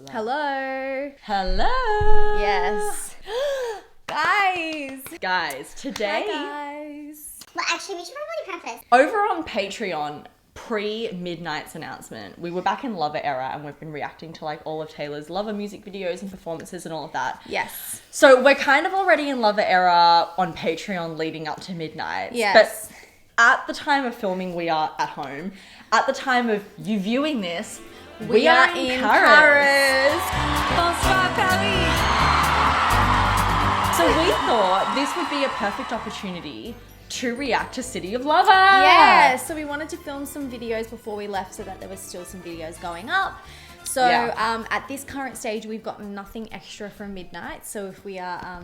that. Hello. Hello. Yes. Guys, today. Hi, guys. Well, actually, we should probably preface. Over on Patreon, pre-Midnight's announcement, we were back in Lover era and we've been reacting to like all of Taylor's Lover music videos and performances and all of that. Yes. So we're kind of already in Lover era on Patreon leading up to Midnight. Yes. But at the time of filming, we are at home. At the time of you viewing this, we are in Paris. Bonsoir, Paris. So we thought this would be a perfect opportunity to react to City of Lover. Yeah, so we wanted to film some videos before we left so that there was still some videos going up. So at this current stage, we've got nothing extra from Midnight. So if we are,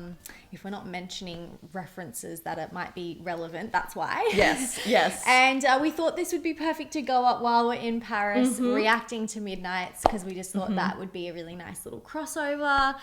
if we're not mentioning references that it might be relevant, that's why. Yes. And we thought this would be perfect to go up while we're in Paris reacting to Midnights because we just thought that would be a really nice little crossover.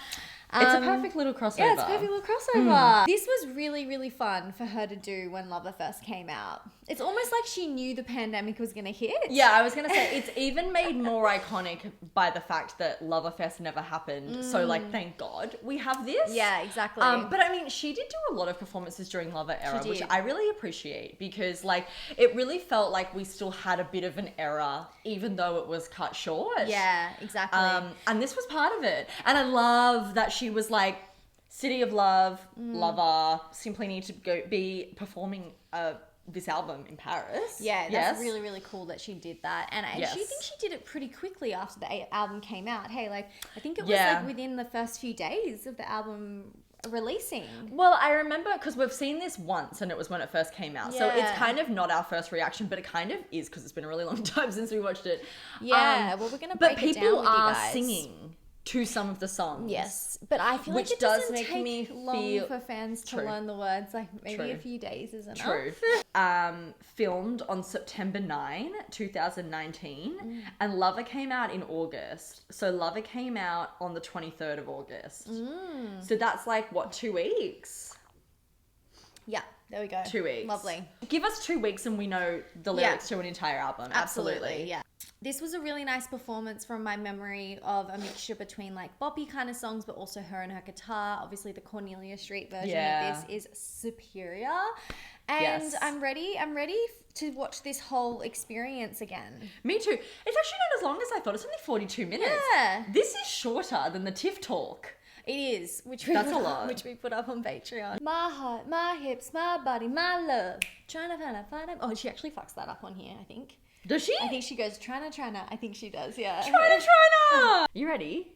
It's a perfect little crossover. Yeah, it's a perfect little crossover. This was really, really fun for her to do when Lover first came out. It's almost like she knew the pandemic was going to hit. Yeah, I was going to say, it's even made more iconic by the fact that Loverfest never happened. So, like, thank God we have this. Yeah, exactly. But, I mean, she did do a lot of performances during Lover era, which did. I really appreciate because, like, it really felt like we still had a bit of an era, even though it was cut short. Yeah, exactly. And this was part of it. And I love that she was like, City of Love, Lover, simply need to go be performing this album in Paris. Yeah, that's really, really cool that she did that. And I actually think she did it pretty quickly after the album came out. Hey, like, I think it was like within the first few days of the album releasing. Well, I remember because we've seen this once and it was when it first came out. So it's Yeah. kind of not our first reaction, but it kind of is because it's been a really long time since we watched it. Yeah, well, we're going to break But it down people with you are guys. singing to some of the songs. Yes, but I feel like Which it does doesn't make take me long feel- for fans to True. learn the words. Like maybe True. a few days is enough. True. Filmed on September 9, 2019, and Lover came out in August. So Lover came out on the 23rd of August. So that's like, what, 2 weeks? Yeah, there we go. 2 weeks. Lovely. Give us 2 weeks and we know the lyrics to an entire album. Absolutely. Yeah. This was a really nice performance from my memory of a mixture between like boppy kind of songs, but also her and her guitar. Obviously, the Cornelia Street version of this is superior. And I'm ready to watch this whole experience again. Me too. It's actually not as long as I thought. It's only 42 minutes. Yeah. This is shorter than the TIFF talk. It is, which we That's a lot. which we put up on Patreon. My heart, my hips, my body, my love. Trying to find it. Oh, she actually fucks that up on here, I think. Does she? I think she goes, trying to. I think she does, yeah. Tryna. You ready?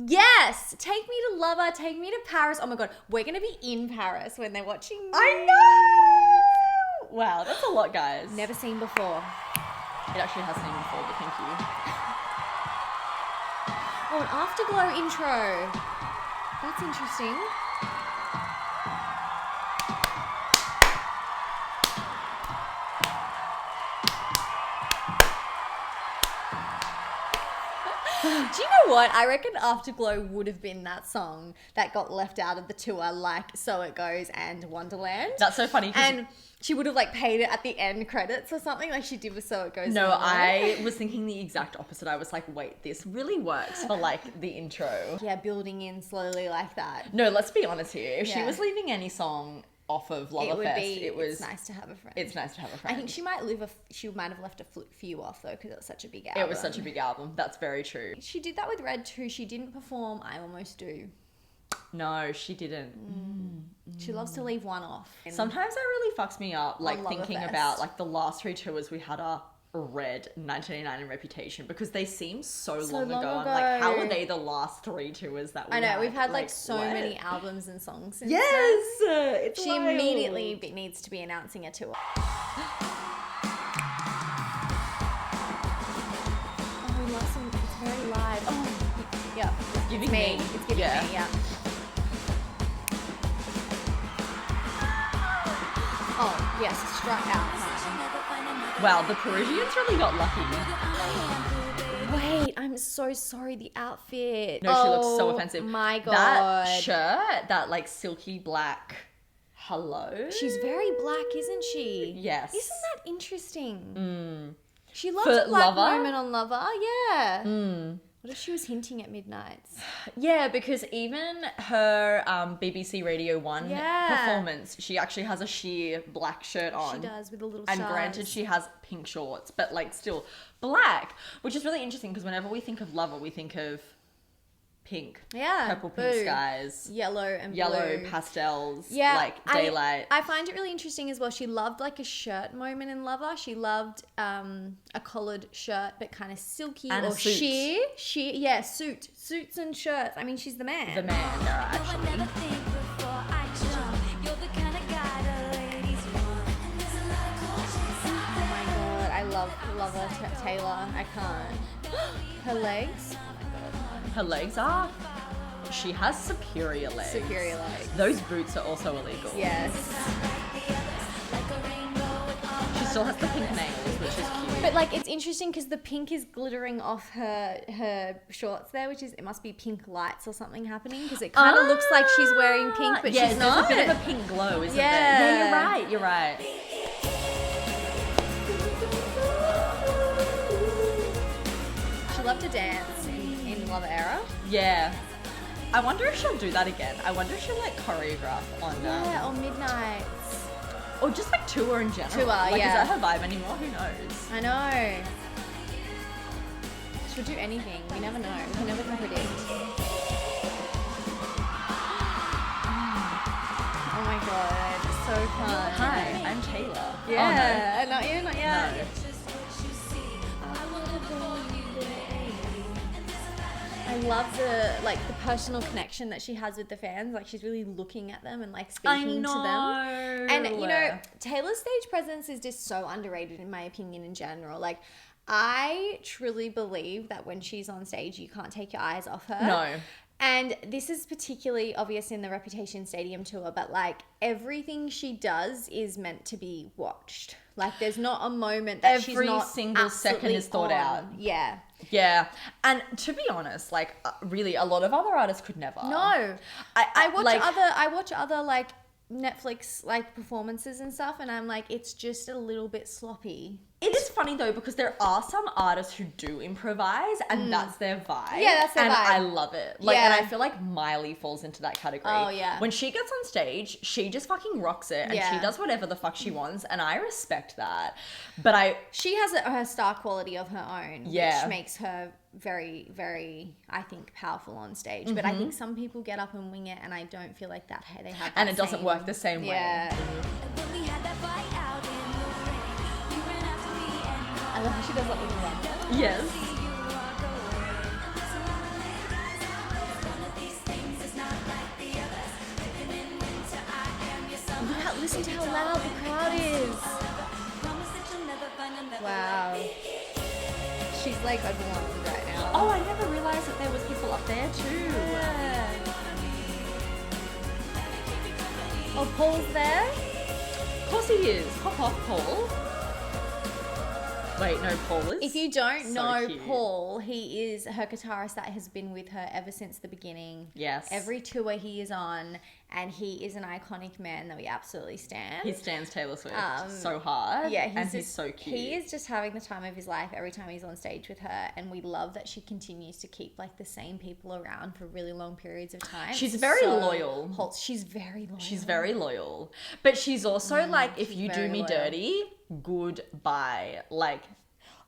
Yes. Take me to Lover, take me to Paris. Oh my God, we're going to be in Paris when they're watching. I know! Wow, that's a lot, guys. Never seen before. It actually hasn't even before, but thank you. Oh, an Afterglow intro. That's interesting. Do you know what? I reckon Afterglow would have been that song that got left out of the tour, like So It Goes and Wonderland. That's so funny. And she would have like paid it at the end credits or something like she did with So It Goes. No, and Wonderland. I was thinking the exact opposite. I was like, wait, this really works for like the intro. Yeah, building in slowly like that. No, let's be honest here. If she Yeah. was leaving any song off of It would Loverfest, be. it was It's nice to have a friend. It's nice to have a friend. I think she might have left a few off though because it was such a big album. It was such a big album. That's very true. She did that with Red too. She didn't perform I Almost Do. No, she didn't. She loves to leave one off. Sometimes that really fucks me up, like On thinking Loverfest. about like the last 3 tours we had are Red, 1989 and Reputation because they seem so long long ago. I'm ago. like, how are they the last 3 tours that we I know, had? we've had like so what? many albums and songs since Yes! It's She wild. immediately needs to be announcing a tour. Oh, we love some. It's very live. Oh, yeah. It's giving me. It's giving me, yeah. Oh, yes, strut out. Wow, the Parisians really got lucky. Wait, I'm so sorry. The outfit. No, she looks so offensive. My God. That shirt, that like silky black. Hello? She's very black, isn't she? Yes. Isn't that interesting? Mm. She loves For a black Lover? moment on Lover. Yeah. Mm. What What if she was hinting at Midnights? Yeah, because even her BBC Radio 1 Yeah. performance, she actually has a sheer black shirt on. She does, with a little And stars. granted, she has pink shorts, but like still black, which is really interesting because whenever we think of Lover, we think of pink, purple, pink blue, maybe yellow and yellow blue. Pastels, Yeah, like daylight. I find it really interesting as well. She loved like a shirt moment in Lover. She loved a collared shirt, but kind of silky And or a suit. sheer. Suits and shirts. I mean, she's the man. The man, Dara, actually. Oh my god, I love her Taylor. I can't. Her legs. Her legs are. She has superior legs. Superior legs. Those boots are also illegal. Yes. She still has the pink nails, which is cute. But like it's interesting because the pink is glittering off her shorts there, which is it must be pink lights or something happening because it kind of looks like she's wearing pink, but she's not. There's a bit of a pink glow, isn't Yeah. there? Yeah, you're right. She loved to dance in Lover era. Yeah. I wonder if she'll do that again. I wonder if she'll like choreograph on Yeah, or Midnights. or just like tour in general. Tour, like, yeah. Is that her vibe anymore? Who knows? I know. She'll do anything. We never know. We never can predict. Oh my god, so fun. Hi, I'm Taylor. Yeah, not you, not Oh, yet. no. I love the personal connection that she has with the fans. Like she's really looking at them and like speaking to them. And you know, Taylor's stage presence is just so underrated in my opinion in general. Like I truly believe that when she's on stage, you can't take your eyes off her. No. And this is particularly obvious in the Reputation Stadium tour, but like everything she does is meant to be watched. Like there's not a moment that she's not every single second is thought on. out. Yeah. Yeah. And to be honest, like really a lot of other artists could never. No. I watch other like Netflix like performances and stuff and I'm like it's just a little bit sloppy. It is funny though because there are some artists who do improvise and that's their vibe. Yeah, that's their and vibe. I love it. Like, Yeah. and I feel like Miley falls into that category. Oh, yeah. When she gets on stage, she just fucking rocks it and Yeah. she does whatever the fuck she wants, and I respect that. But She has her star quality of her own, Yeah. which makes her very, very, I think, powerful on stage. But I think some people get up and wing it, and I don't feel like that they have. and that it doesn't same- work the same Yeah. way. I love how she does that little run. Yes. Listen to how loud the crowd is. Wow. She's like overwhelmed right now. Oh, I never realized that there was people up there too. Yeah. Oh, Paul's there? Of course he is. Hop off, Paul. Wait, no, Paul is. If you don't So know cute. Paul, he is her guitarist that has been with her ever since the beginning. Yes. Every tour he is on, and he is an iconic man that we absolutely stand. He stands Taylor Swift Um, so hard. Yeah, and he's just- so cute. He is just having the time of his life every time he's on stage with her, and we love that she continues to keep like the same people around for really long periods of time. She's It's very so loyal. She's very loyal. She's very loyal. But she's also like, if she's you do very me loyal. dirty, goodbye. Like,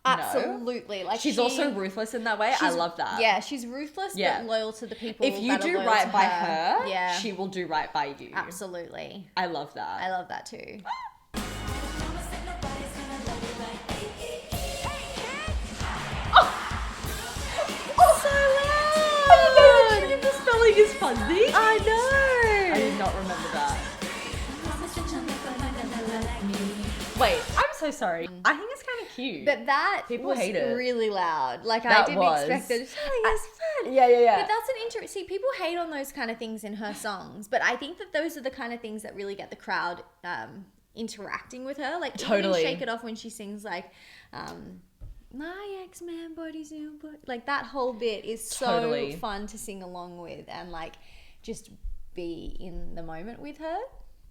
absolutely no. like She's also ruthless in that way. I love that. Yeah, she's ruthless Yeah. but loyal to the people. If you that are do loyal right to by her, yeah, she will do right by you. absolutely. I love that. I love that too. So loud! The spelling is fuzzy. I know. I did not remember that. Wait, I'm so sorry. I think it's kind of cute. But that People was hate it. really loud. Like I That didn't was. expect it. It's fun. yeah. But that's an See, people hate on those kind of things in her songs, but I think that those are the kind of things that really get the crowd interacting with her. Like Totally. even Shake It Off when she sings like, my ex-man body's new, but like that whole bit is so Totally. fun to sing along with and like just be in the moment with her.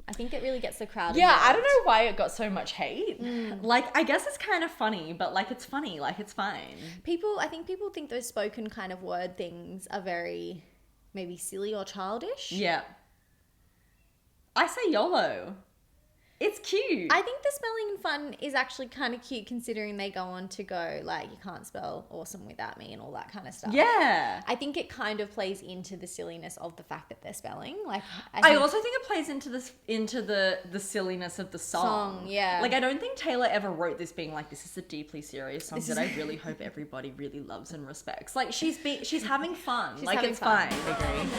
I think it really gets the crowd. Yeah, I don't know why it got so much hate. Like, I guess it's kind of funny, but like, it's funny. Like, it's fine. I think people think those spoken kind of word things are very maybe silly or childish. Yeah. I say YOLO. It's cute. I think the spelling and fun is actually kind of cute considering they go on to go like, you can't spell awesome without me and all that kind of stuff. Yeah. I think it kind of plays into the silliness of the fact that they're spelling. Like, I also think it plays into the silliness of the song. Yeah. Like, I don't think Taylor ever wrote this being like, this is a deeply serious song that I really hope everybody really loves and respects. Like, she's having fun. She's like, having it's fun. fine. I agree.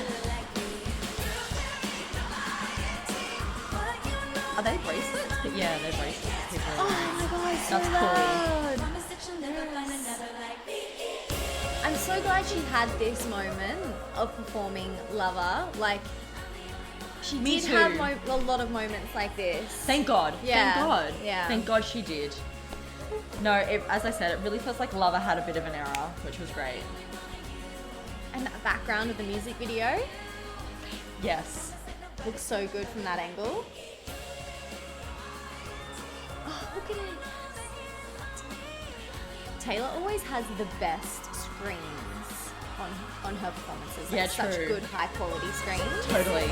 Are they bracelets? Yeah, they're bracelets. Oh my god, so That's loud. I'm so glad she had this moment of performing Lover. Like, she Me did too. have a lot of moments like this. Thank God. Yeah. Thank God. Yeah. Thank God she did. No, as I said, it really feels like Lover had a bit of an error, which was great. And that background of the music video Yes. looks so good from that angle. Oh, look at it. Taylor always has the best screens on her performances. Yeah, Like, such true. good high quality screens. Totally.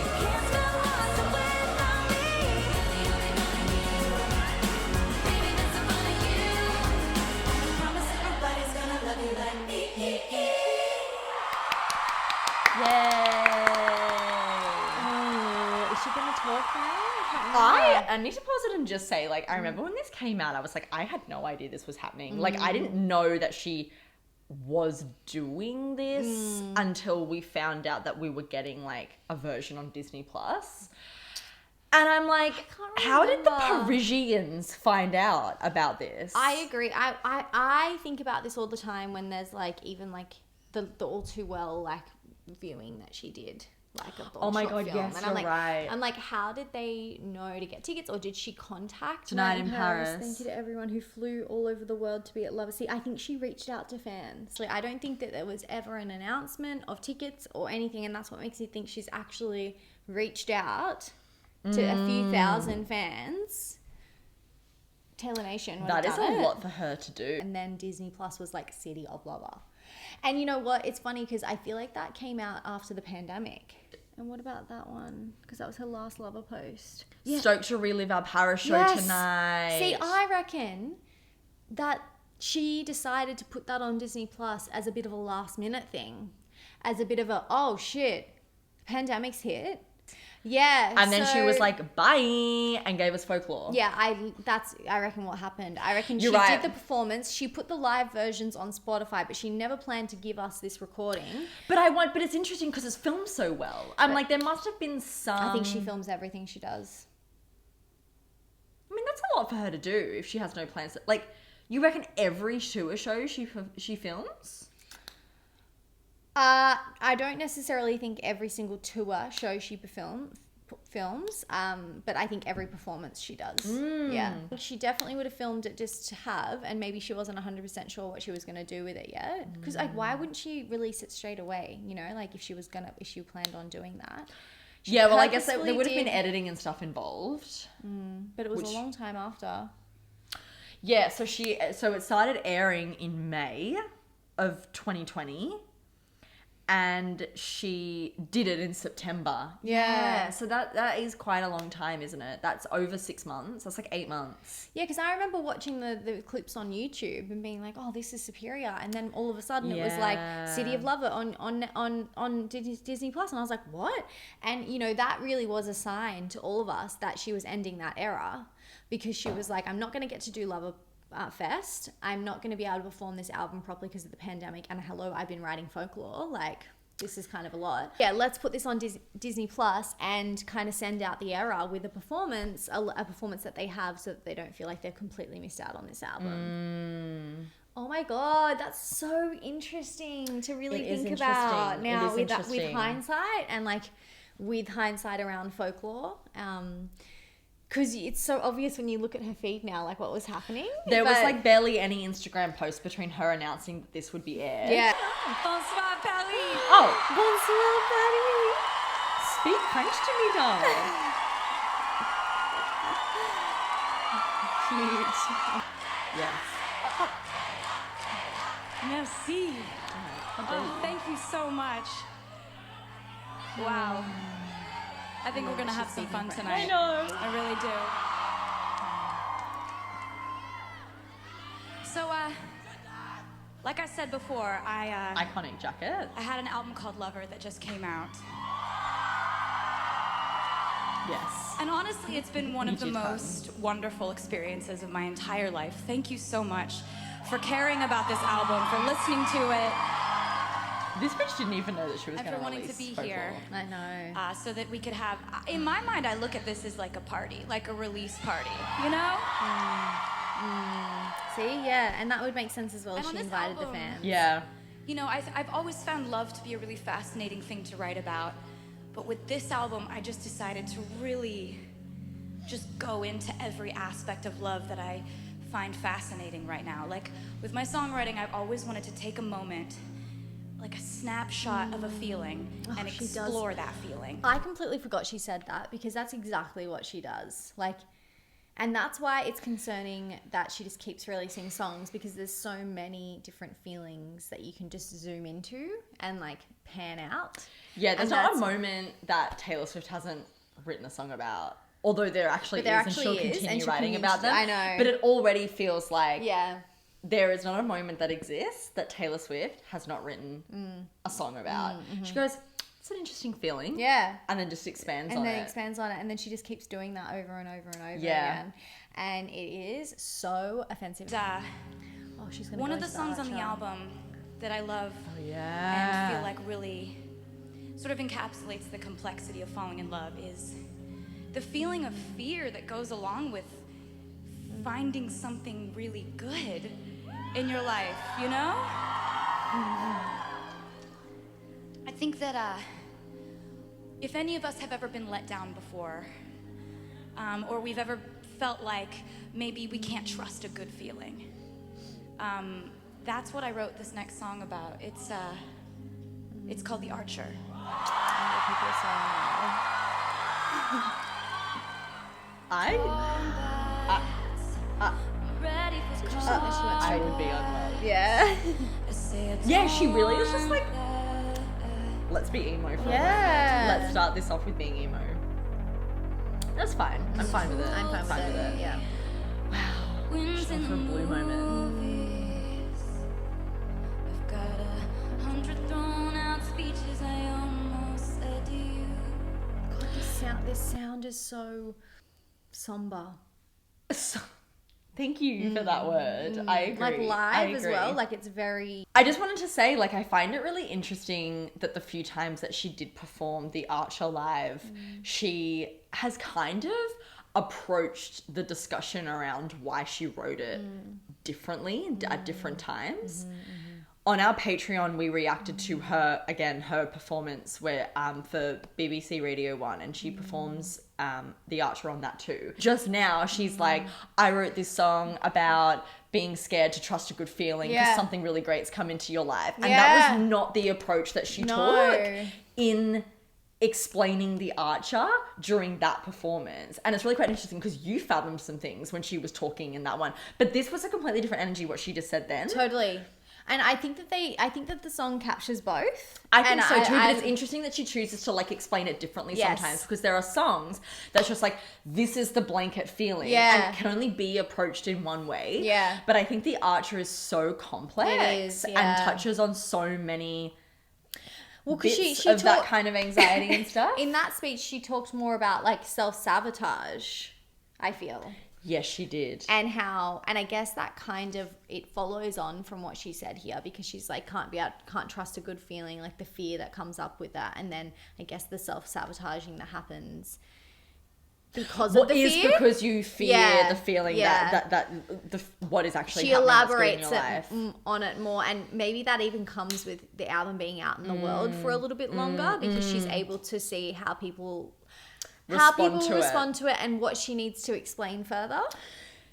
Oh, is she gonna talk now? I need to pause it and just say, like, I remember when this came out, I was like, I had no idea this was happening. Like, I didn't know that she was doing this until we found out that we were getting, like, a version on Disney Plus. And I'm like, how did the Parisians find out about this? I agree. I think about this all the time when there's like even like the all too well like viewing that she did. Like a Oh my short God, film. yes, And you're I'm like, right. I'm like, how did they know to get tickets, or did she contact Tonight Night in Paris. Thank you to everyone who flew all over the world to be at Lover. See, I think she reached out to fans. Like, I don't think that there was ever an announcement of tickets or anything, and that's what makes me think she's actually reached out to a few thousand fans. Taylor Nation would have That is done a it. lot for her to do. And then Disney Plus was like City of Lover. And you know what? It's funny because I feel like that came out after the pandemic. And what about that one? Because that was her last Lover post. Yeah. Stoked to relive our Paris show tonight. See, I reckon that she decided to put that on Disney Plus as a bit of a last minute thing. As a bit of a, oh shit, pandemic's hit. Yeah. And then she was like, bye, and gave us Folklore. Yeah, I reckon what happened. I reckon You're she right. did the performance. She put the live versions on Spotify, but she never planned to give us this recording. But it's interesting because it's filmed so well. I'm like, there must have been some. I think she films everything she does. I mean, that's a lot for her to do if she has no plans. Like, you reckon every tour show she films? I don't necessarily think every single tour show she films, but I think every performance she does. Yeah. She definitely would have filmed it just to have, and maybe she wasn't 100% sure what she was going to do with it yet. Because, like, why wouldn't she release it straight away? You know, like, if she planned on doing that. Yeah, well, I guess there purposefully would have been did- editing and stuff involved. But it was a long time after. Yeah, so it started airing in May of 2020. And she did it in September. Yeah. So that is quite a long time, isn't it? That's over 6 months. That's like 8 months. Yeah, because I remember watching the clips on YouTube and being like, "Oh, this is superior," and then all of a sudden it was like City of Lover on Disney Plus, and I was like, "What?" And you know, that really was a sign to all of us that she was ending that era, because she was like, "I'm not going to get to do Lover Fest. I'm not going to be able to perform this album properly because of the pandemic, and hello, I've been writing Folklore, like." This is kind of a lot. Yeah, let's put this on Disney Plus and kind of send out the era with a performance that they have, so that they don't feel like they're completely missed out on this album. Oh my God, that's so interesting to really think about now with hindsight, and like with hindsight around Folklore. Because it's so obvious when you look at her feed now, like what was happening. There was like barely any Instagram post between her announcing that this would be aired. Yeah. Bonsoir, Paris. Oh, Bonsoir, Paris. speak French to me, darling. Cute. Yes. Merci. Oh, thank you so much. Wow. I think we're going to have some fun tonight. I know. I really do. So, like I said before, Iconic jacket. I had an album called Lover that just came out. Yes. And honestly, it's been one of the did fun. most wonderful experiences of my entire life. Thank you so much for caring about this album, for listening to it, This bitch didn't even know that she was and going for wanting to release be folklore. here. I know. So that we could have, in my mind, I look at this as like a party, like a release party, you know? See, yeah, and that would make sense as well. And on She this invited the album- fans. Yeah. You know, I've always found love to be a really fascinating thing to write about. But with this album, I just decided to really just go into every aspect of love that I find fascinating right now. Like, with my songwriting, I've always wanted to take a moment, like a snapshot of a feeling, and she does. explore that feeling. I completely forgot she said that because that's exactly what she does. Like, and that's why it's concerning that she just keeps releasing songs, because there's so many different feelings that you can just zoom into and like pan out. Yeah, there's And not a that's- moment that Taylor Swift hasn't written a song about. Although there actually But there is, and she'll actually is, continue and she'll writing continue about to- them. I know. But it already feels like Yeah. there is not a moment that exists that Taylor Swift has not written a song about. She goes, it's an interesting feeling. Yeah. And then just expands And on then it. expands on it, and then she just keeps doing that over and over and over Yeah. again. And it is so offensive. And, Oh, she's gonna one go of the into songs on the Archer. album that I love Oh, and yeah. feel like really sort of encapsulates the complexity of falling in love is the feeling of fear that goes along with finding something really good in your life, you know? I think that if any of us have ever been let down before, or we've ever felt like maybe we can't trust a good feeling, that's what I wrote this next song about. It's called The Archer. People are saying that. I would be unwell. Yeah. Yeah, she really is just like, let's be emo for a Yeah. moment. Let's start this off with being emo. That's fine. I'm fine with it. I'm fine with it. Yeah. Just went for a blue moment. I've got 100 thrown out speeches I almost said to you. God, this sound is so somber. So, thank you for that word. I agree. Like I live as agree. well. Like it's very. I just wanted to say, like, I find it really interesting that the few times that she did perform the Archer live, she has kind of approached the discussion around why she wrote it differently at different times. On our Patreon, we reacted to her performance where for BBC Radio 1, and she performs The Archer on that too. Just now, she's like, I wrote this song about being scared to trust a good feeling because Yeah. something really great's come into your life. And Yeah. that was not the approach that she No. took in explaining The Archer during that performance. And it's really quite interesting because you fathomed some things when she was talking in that one. But this was a completely different energy, what she just said then. Totally. And I think that the song captures both. I think And so too, but I- it's interesting that she chooses to like explain it differently Yes. sometimes, because there are songs that's just like, this is the blanket feeling Yeah. and can only be approached in one way. Yeah. But I think The Archer is so complex It is, yeah. and touches on so many because bits she of that talked kind of anxiety and stuff. in that speech. She talked more about like self-sabotage, I feel. Yes, she did. And how, and I guess that kind of, it follows on from what she said here, because she's like, can't trust a good feeling, like the fear that comes up with that. And then I guess the self-sabotaging that happens because of the fear. Because you fear Yeah, the feeling yeah. that what is actually She happening that's good in elaborates your life. on it more, and maybe that even comes with the album being out in the world for a little bit longer, because she's able to see how people Respond to it. respond to it and what she needs to explain further.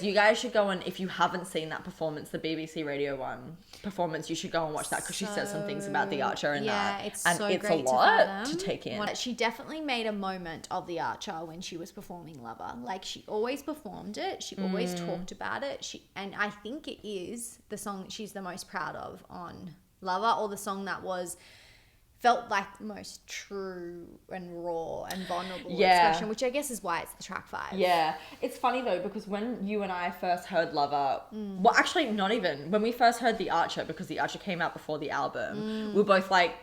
You guys should go and, if you haven't seen that performance, the BBC Radio 1 performance, you should go and watch that because she says some things about the Archer and that. It's and so it's great a lot to to take in. She definitely made a moment of the Archer when she was performing Lover. Like, she always performed it. She always talked about it. And I think it is the song that she's the most proud of on Lover, or the song that felt like the most true and raw and vulnerable expression, which I guess is why it's the track 5. Yeah. It's funny though, because when you and I first heard Lover, well, actually not even, when we first heard The Archer, because The Archer came out before the album, we were both like,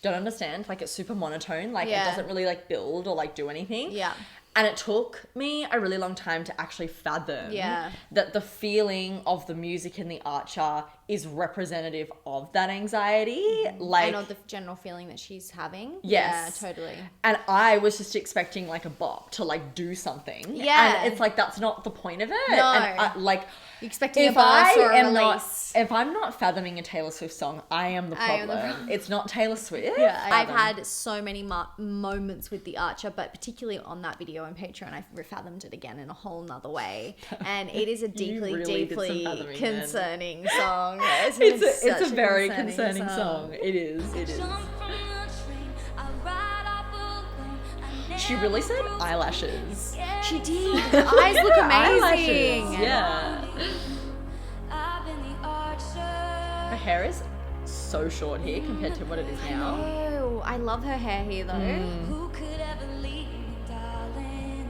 don't understand, like it's super monotone, like it doesn't really like build or like do anything. Yeah. And it took me a really long time to actually fathom that the feeling of the music in The Archer is representative of that anxiety. Like, and of the general feeling that she's having. Yes. Yeah, totally. And I was just expecting like a bop to like do something. Yeah. And it's like, that's not the point of it. No. And like, You're expecting a burst or a release. If I'm not fathoming a Taylor Swift song, I am the problem. It's not Taylor Swift. Yeah, I've had so many moments with The Archer, but particularly on that video on Patreon, I fathomed it again in a whole nother way. And it is a deeply, really deeply concerning song. It's a very concerning song. It is. She really said eyelashes. She did. Her eyes look amazing. Eyelashes, yeah. Her hair is so short here compared to what it is now. Oh, I love her hair here though. Who could ever leave me, darling?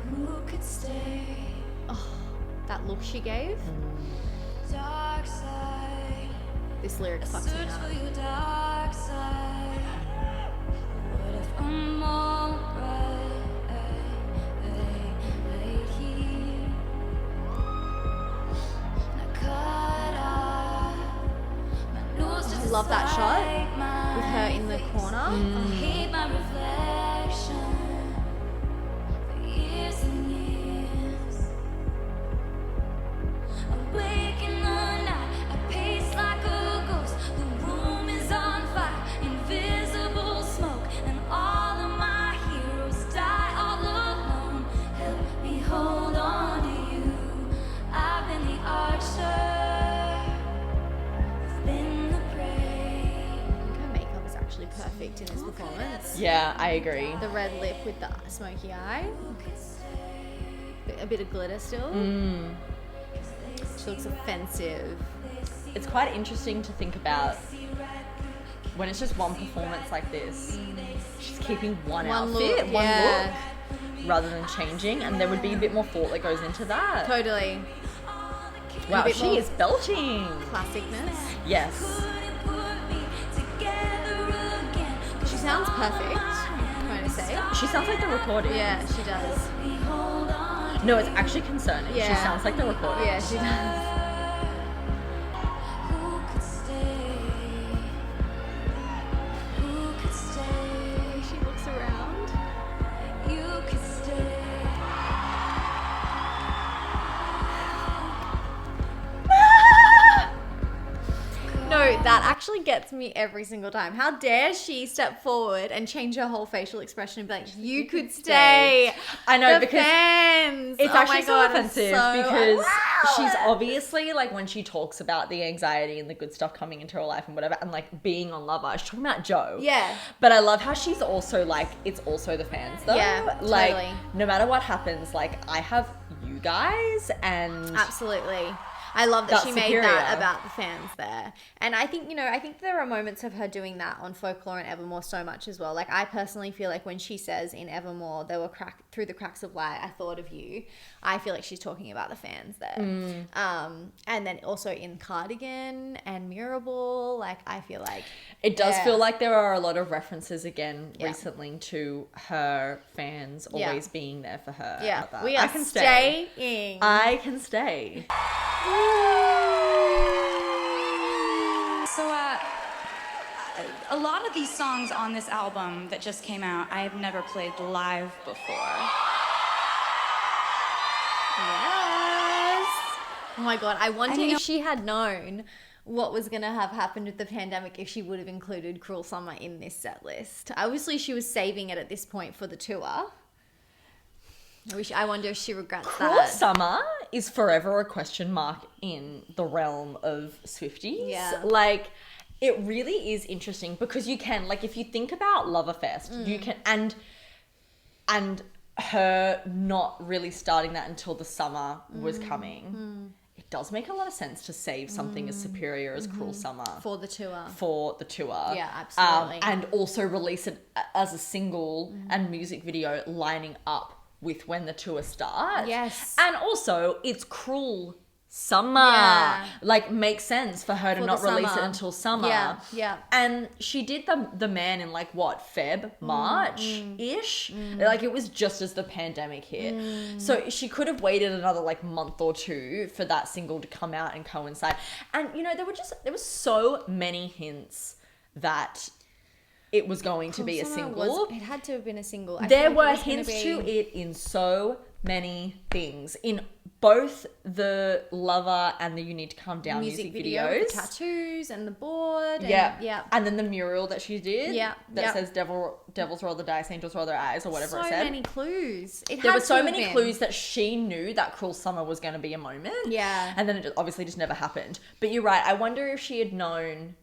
Who could stay? Oh, that look she gave. Dark side. This lyric fucks me Search up. for your dark side. What if I'm alright? Right here. Now cut off my nose I just love that like shot my with her in the corner. I hate my reflection for years and years. Awake in the night, I pace like a ghost. The room is on fire, invisible smoke, and all of my heroes die all alone. Help me hold on to you. I've been the archer, I've been the prey. I think her makeup is actually perfect in this performance. Yeah, I agree. The red lip with the smoky eye. A bit of glitter still. She looks offensive. It's quite interesting to think about when it's just one performance like this. She's keeping one outfit, look, one yeah. look, rather than changing, and there would be a bit more thought that goes into that. Totally. Wow, bit she more is belting. Classicness. Yes. She sounds perfect, I'm trying to say. She sounds like the recording. Yeah, she does. No, it's actually concerning. Yeah. She sounds like the recording. Yeah, she does. Who could stay? Who could stay? She looks around. You could stay. No, that actually gets me every single time. How dare she step forward and change her whole facial expression and be like, you could stay. I know, The because fans. it's Oh my actually so God, offensive so- because Wow. she's obviously like, when she talks about the anxiety and the good stuff coming into her life and whatever, and like being on Lover, she's talking about Joe. Yeah. But I love how she's also like, it's also the fans though. Yeah, like, totally. no matter what happens, like I have you guys and Absolutely. I love that That's she made superior. that about the fans there. And I think, I think there are moments of her doing that on Folklore and Evermore so much as well. Like, I personally feel like when she says in Evermore, there were through the cracks of light, I thought of you. I feel like she's talking about the fans there. And then also in Cardigan and Mirrorball, like, I feel like it does Yeah. feel like there are a lot of references again Yeah. recently to her fans always being there for her. yeah, about that. we are I can stay. staying. I can stay. So, a lot of these songs on this album that just came out, I have never played live before. Yes. Oh my God. I wonder And if she had known what was going to have happened with the pandemic if she would have included Cruel Summer in this set list. Obviously, she was saving it at this point for the tour. I wonder if she regrets Cruel that. Summer is forever a question mark in the realm of Swifties. Yeah. Like, it really is interesting because you can, like, if you think about Loverfest, you can, and her not really starting that until the summer was coming, it does make a lot of sense to save something as superior as Cruel Summer For the tour. Yeah, absolutely. and also release it as a single and music video lining up with when the tour starts. Yes. And also, it's Cruel Summer. Yeah. Like, makes sense for her to For not the release it summer. until summer. Yeah. And she did the Man in, like, what, March-ish? Like, it was just as the pandemic hit. So she could have waited another, like, month or two for that single to come out and coincide. And, you know, there were so many hints that it was going to be a single. It had to have been a single. There were hints to it in so many things. In both the Lover and the You Need to Calm Down music videos. With the tattoos and the board. And, Yeah. And then the mural that she did. Yeah. That says devils roll the dice, angels roll their eyes, or whatever it said. So many clues. There were so many clues that she knew that Cruel Summer was going to be a moment. Yeah. And then it obviously just never happened. But you're right. I wonder if she had known.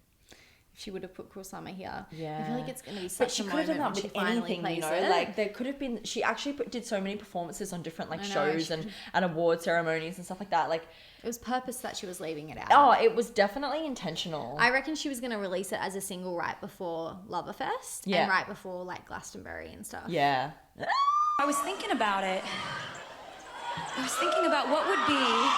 She would have put Cruel Summer here. Yeah. I feel like it's going to be But such she a could have moment done when that she with finally anything, you plays know? it. Like, there could have been... She actually did so many performances on different, like, I know, shows and award ceremonies and stuff like that. Like... It was purpose that she was leaving it out. Oh, it was definitely intentional. I reckon she was going to release it as a single right before Loverfest. Yeah. And right before, like, Glastonbury and stuff. Yeah. I was thinking about it. I was thinking about what would be.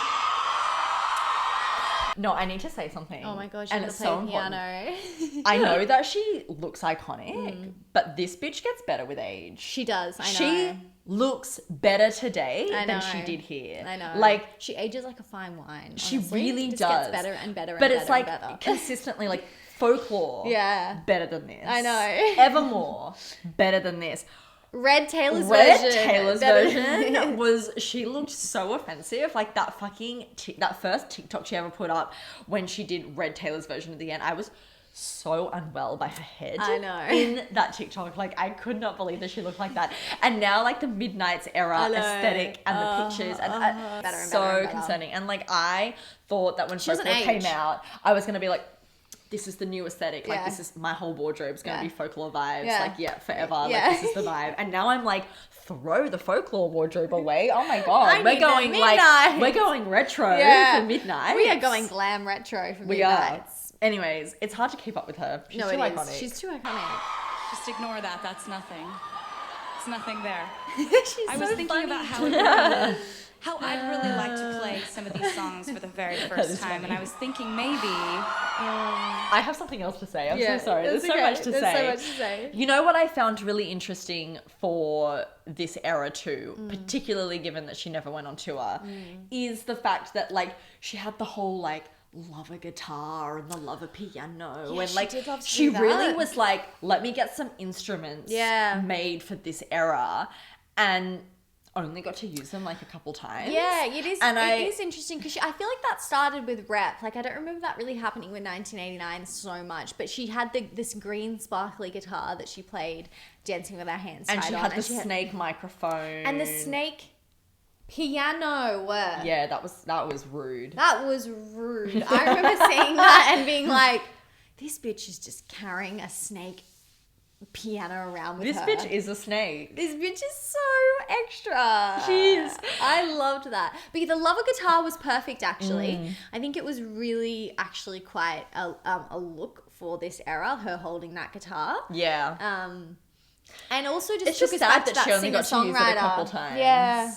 No, I need to say something. Oh my god, she's and going to it's play so piano. important. I know that she looks iconic, but this bitch gets better with age. She does, I know. She looks better today I than know. she did here. I know. Like, she ages like a fine wine. she honestly. really Just does. Gets better and better and but better it's like and better. consistently, like, Folklore. Yeah. Better than this. I know. Evermore. Better than this. Red Taylor's Red version. Taylor's Better- version was, she looked so offensive. Like, that fucking, that first TikTok she ever put up when she did Red Taylor's version at the end, I was so unwell by her head. I know. In that TikTok. Like, I could not believe that she looked like that. And now, like, the Midnight's era I know. aesthetic and the pictures. And Better and so better and better. concerning. And, like, I thought that when She doesn't Folklore came age. out, I was going to be like, this is the new aesthetic. Like, Yeah. this is my whole wardrobe's going to Yeah. be Folklore vibes. Yeah. Like, yeah, forever. Yeah. Like, this is the vibe. And now I'm like, throw the Folklore wardrobe away. Oh my god, I we're need the going Midnight. we're going retro Yeah. for Midnight. We are going glam retro for We are. Midnights. Anyways, it's hard to keep up with her. She's No, too it is. iconic. She's too iconic. Just ignore that. That's nothing. It's nothing there. She's I was so thinking funny. about how I'd really like to play some of these songs for the very is first time, funny. and I was thinking maybe. I have something else to say. I'm Yeah, so sorry. There's it's so okay. much to There's say. so much to say. You know what I found really interesting for this era too, particularly given that she never went on tour, is the fact that, like, she had the whole, like, lover guitar and the lover piano, Yeah, and she like did love to she do that. really was like, let me get some instruments Yeah. made for this era, and only got to use them like a couple times. Yeah, it is. And It is interesting because I feel like that started with Rep. Like, I don't remember that really happening with 1989 so much, but she had this green sparkly guitar that she played dancing with her hands and tied she on, had the snake microphone and the snake piano. Yeah, that was rude. That was rude. I remember seeing that and being like, this bitch is just carrying a snake piano around with This her. bitch is a snake. This bitch is so extra. She is. I loved that. But the lover guitar was perfect, actually. I think it was really actually quite a look for this era, her holding that guitar. Yeah. And also just It's took just us back sad to that she only got to use it a singer-songwriter. couple times. Yeah.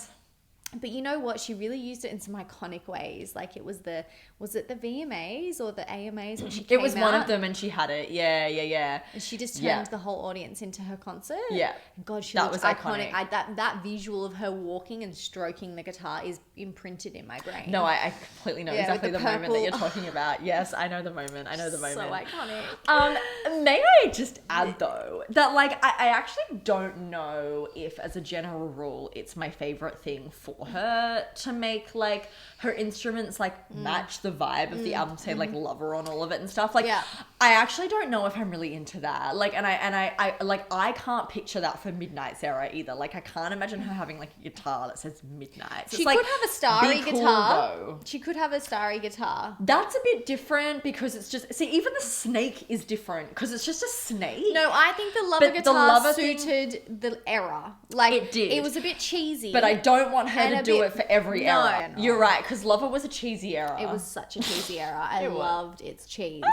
But you know what? She really used it in some iconic ways. Like, it was it the VMAs or the AMAs when she came It was one out? of them and she had it. Yeah. And she just turned Yeah. the whole audience into her concert. Yeah. God, she That looked was iconic. iconic. That visual of her walking and stroking the guitar is imprinted in my brain. No, I completely know Yeah, exactly with the the moment that you're purple- talking about. Yes, I know the moment. So iconic. May I just add though that, like, I actually don't know if as a general rule it's my favorite thing for for her to make like her instruments like match the vibe of the album, say like Lover on all of it and stuff. Like I actually don't know if I'm really into that. Like and I like I can't picture that for Midnight's era either. Like I can't imagine her having like a guitar that says Midnight. She could have a starry guitar. Though. She could have a starry guitar. That's a bit different because it's just even the snake is different because it's just a snake. No, I think the Lover guitar suited the era. Like it did. It was a bit cheesy. But I don't want her to do it for every era. No. You're right, because Lover was a cheesy era. It was such a cheesy era. I loved its cheese.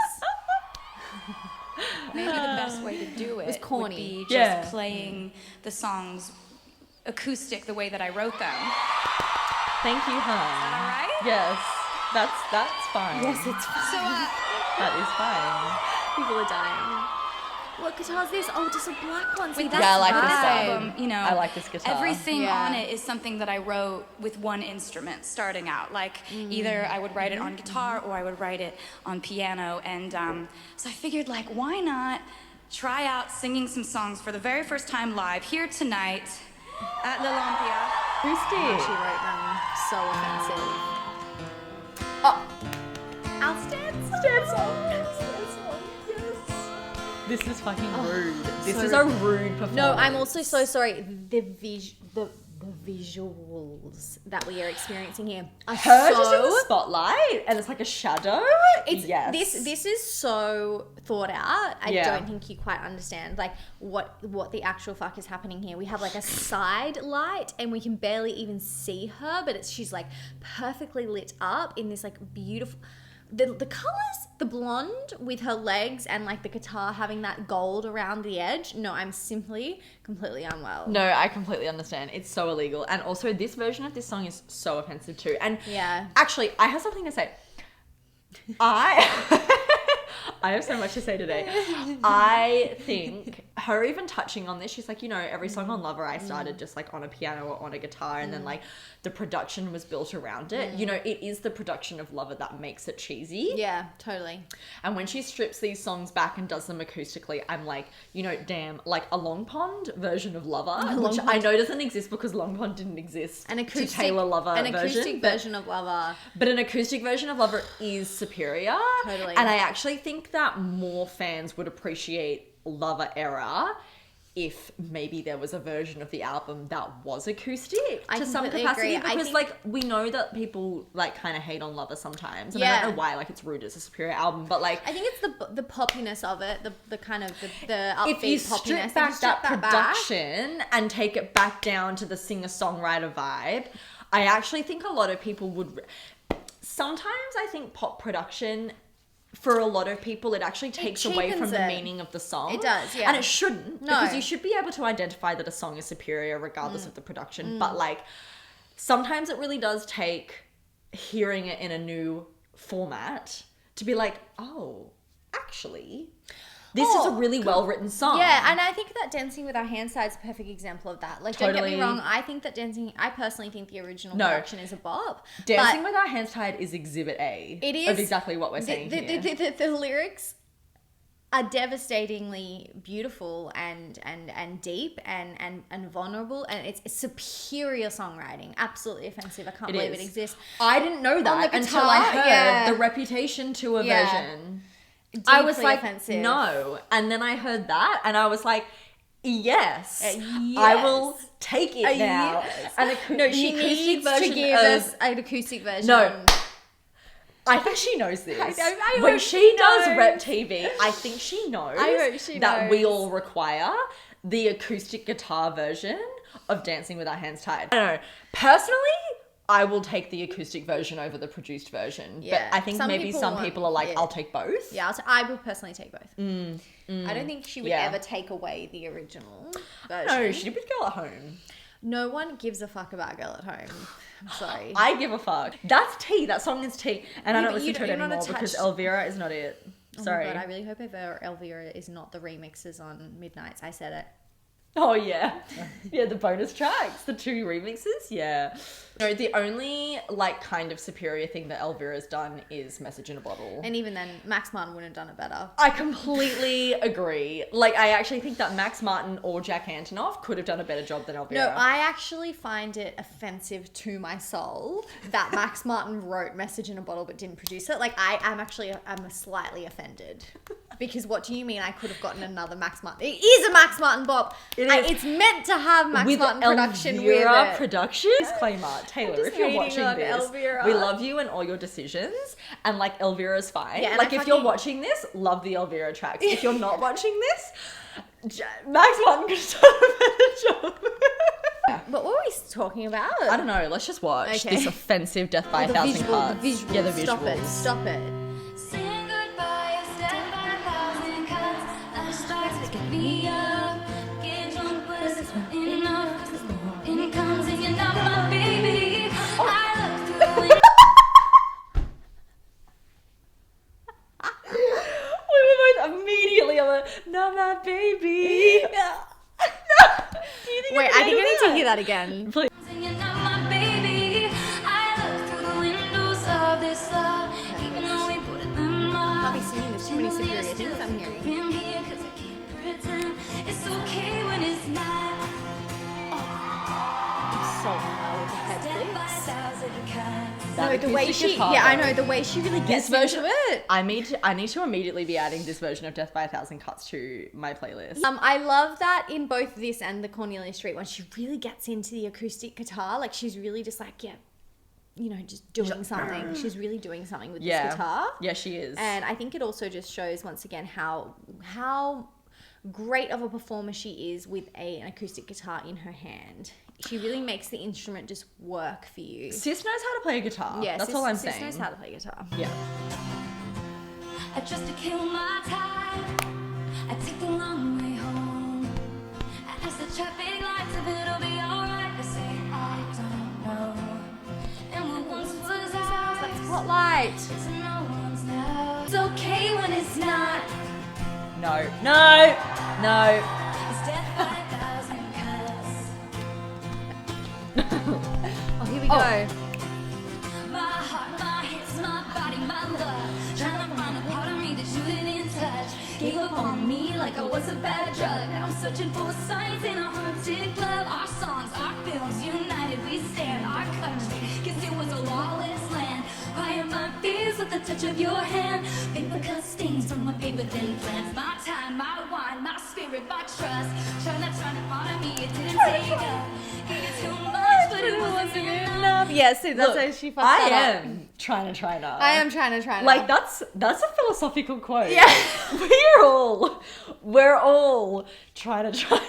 Maybe the best way to do it was corny. would be just playing the songs acoustic the way that I wrote them. Thank you, hon. Is that all right? Yes, that's fine. Yes, it's fine. So, that is fine. People are dying. What guitar is this? Oh, just a black one. See, with that's I like this this album, you know, I like this guitar. everything on it is something that I wrote with one instrument starting out. Like either I would write it on guitar or I would write it on piano. And so I figured, like, why not try out singing some songs for the very first time live here tonight at L'Olympia. Acoustic. She wrote them so offensive. Oh, Our stand song. this is fucking rude. This so is a rude performance. No, I'm also so sorry. The visuals that we are experiencing here are her so just in the spotlight and it's like a shadow. It's yes. This is so thought out. I Yeah. don't think you quite understand like what the actual fuck is happening here. We have like a side light and we can barely even see her, but she's like perfectly lit up in this like beautiful the colors, the blonde with her legs and like the guitar having that gold around the edge. No, I'm simply completely unwell. No, I completely understand. It's so illegal. And also this version of this song is so offensive too. And actually, I have something to say. I have so much to say today. I think her even touching on this, she's like, you know, every song on Lover I started just like on a piano or on a guitar and then like the production was built around it. You know, it is the production of Lover that makes it cheesy. Yeah, totally. And when she strips these songs back and does them acoustically, I'm like, you know, damn, like a Long Pond version of Lover, which I know doesn't exist because Long Pond didn't exist An acoustic, to Taylor Lover an version. acoustic version of Lover. But an acoustic version of Lover is superior. Totally. And I actually think that more fans would appreciate Lover era if maybe there was a version of the album that was acoustic to some completely capacity. agree. Because like we know that people like kind of hate on Lover sometimes. And I Yeah. don't know why, like it's rude as a superior album, but like I think it's the poppiness of it, the kind of the upbeat if you poppiness. strip back that production and take it back down to the singer-songwriter vibe, I actually think a lot of people would. Sometimes I think pop production, for a lot of people, it actually takes away from the meaning of the song. It does, yeah. And it shouldn't. No. Because you should be able to identify that a song is superior regardless of the production. But like, sometimes it really does take hearing it in a new format to be like, oh, actually, this is a really well-written song. Yeah, and I think that Dancing with Our Hands Tied is a perfect example of that. Like, don't get me Totally. wrong, I personally think the original production is a bop. Dancing with Our Hands Tied is Exhibit A. It is. Of exactly what we're saying here. The lyrics are devastatingly beautiful and deep and vulnerable, and it's superior songwriting. Absolutely offensive. I can't believe it exists. I didn't know that until I heard the Reputation tour version. I was like, offensive. no. And then I heard that and I was like, yes. I will take it now. Yes. And She needs to give us an acoustic version. No. I think she knows this. I when hope she she does knows. Rep TV, I think she knows I hope she that we knows. all require the acoustic guitar version of Dancing with Our Hands Tied. I don't know. Personally, I will take the acoustic version over the produced version. Yeah. But I think Some maybe people some want- people are like, yeah. I'll take both. Yeah, I would personally take both. I don't think she would Yeah. ever take away the original version. No, she did with Girl at Home. No one gives a fuck about Girl at Home. I'm sorry. I give a fuck. That's tea. That song is tea. And I Yeah, don't but listen to it you're not anymore because attached- Elvira is not it. Oh Sorry. my God, I really hope Elvira is not the remixes on Midnights. I said it. Oh, yeah. Yeah, the bonus tracks, the 2 remixes, yeah. No, the only, like, kind of superior thing that Elvira's done is Message in a Bottle. And even then, Max Martin wouldn't have done it better. I completely agree. Like, I actually think that Max Martin or Jack Antonoff could have done a better job than Elvira. No, I actually find it offensive to my soul that Max Martin wrote Message in a Bottle but didn't produce it. Like, I'm slightly offended. Because what do you mean I could have gotten another Max Martin? It is a Max Martin bop. It's meant to have Max Martin production Elvira with it. production. Disclaimer, Taylor, if you're watching this, Elvira. we love you and all your decisions. And like, Elvira's fine. Yeah, like, if you're watching this, love the Elvira tracks. If you're not watching this, Max Martin could have done a better job. But what were we talking about? I don't know. Let's just watch this offensive Death by a Thousand Cuts. The visual. Yeah, the visuals. Stop it. Saying goodbye is death by a thousand cuts. Life starts to get me up. Get drunk, but it's not enough. 'Cause the morning comes and you're not my baby. I look through the window. We were both immediately on the, not my baby. Wait, I think I need to hear that again. Please. And you're not my baby. I look through the windows of this love. Even though we put them I'll up. be singing this too many superior things I'm hearing. In here 'cause I can't pretend it's okay when it's not. So loud with the head Death by a flicks. thousand cuts. No, the way she, I know, the way she really gets version- into it. I need to immediately be adding this version of Death by a Thousand Cuts to my playlist. I love that in both this and the Cornelia Street one, she really gets into the acoustic guitar. Like, she's really just like, just doing something. She's really doing something with this guitar. Yeah, she is. And I think it also just shows once again how great of a performer she is with an acoustic guitar in her hand. She really makes the instrument just work for you. Sis knows how to play a guitar. Yeah, that's all I'm Sis saying. knows how to play guitar. Yeah. Just to kill my time, I take the long way home. I ask the traffic lights if it'll be alright. They say I don't know. And what once was ours Spotlight. is no one's now. It's okay when it's not. No. It's death by a thousand cuts. Oh, here we go. My heart, my hips, my body, my love. Trying to find a part of me that you didn't touch. Gave up on me like I was a bad drug. Now I'm searching for signs in a haunted club. Our songs, our films, united we stand. Our country, guess it was a lawless land. Quiet my fears with the touch of your hand. Paper cut stains from my paper thin plans. My time, my wine, my spirit, my trust. Trying to honor me, it didn't take up. Gave you too much, but it wasn't enough. Yes, that's Look, how she fucked I that up. am trying to try now. I am trying to try. Like, that's a philosophical quote. Yeah. We're all trying to try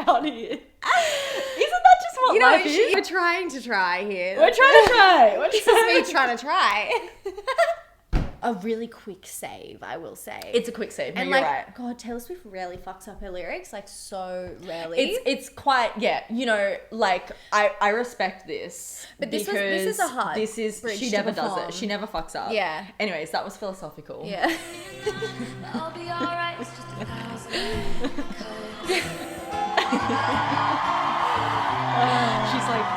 out here. Isn't that just what life is? we're trying to try here. We're trying to try. This is me trying to try. A really quick save, I will say. It's a quick save. No, And you're like, right. God, Taylor Swift rarely fucks up her lyrics, like so rarely. It's quite, yeah, like I respect this. But this is a hard bridge she to never does perform. it. She never fucks up. Yeah. Anyways, that was philosophical. Yeah. I'll be alright. It's just a thousand She's like,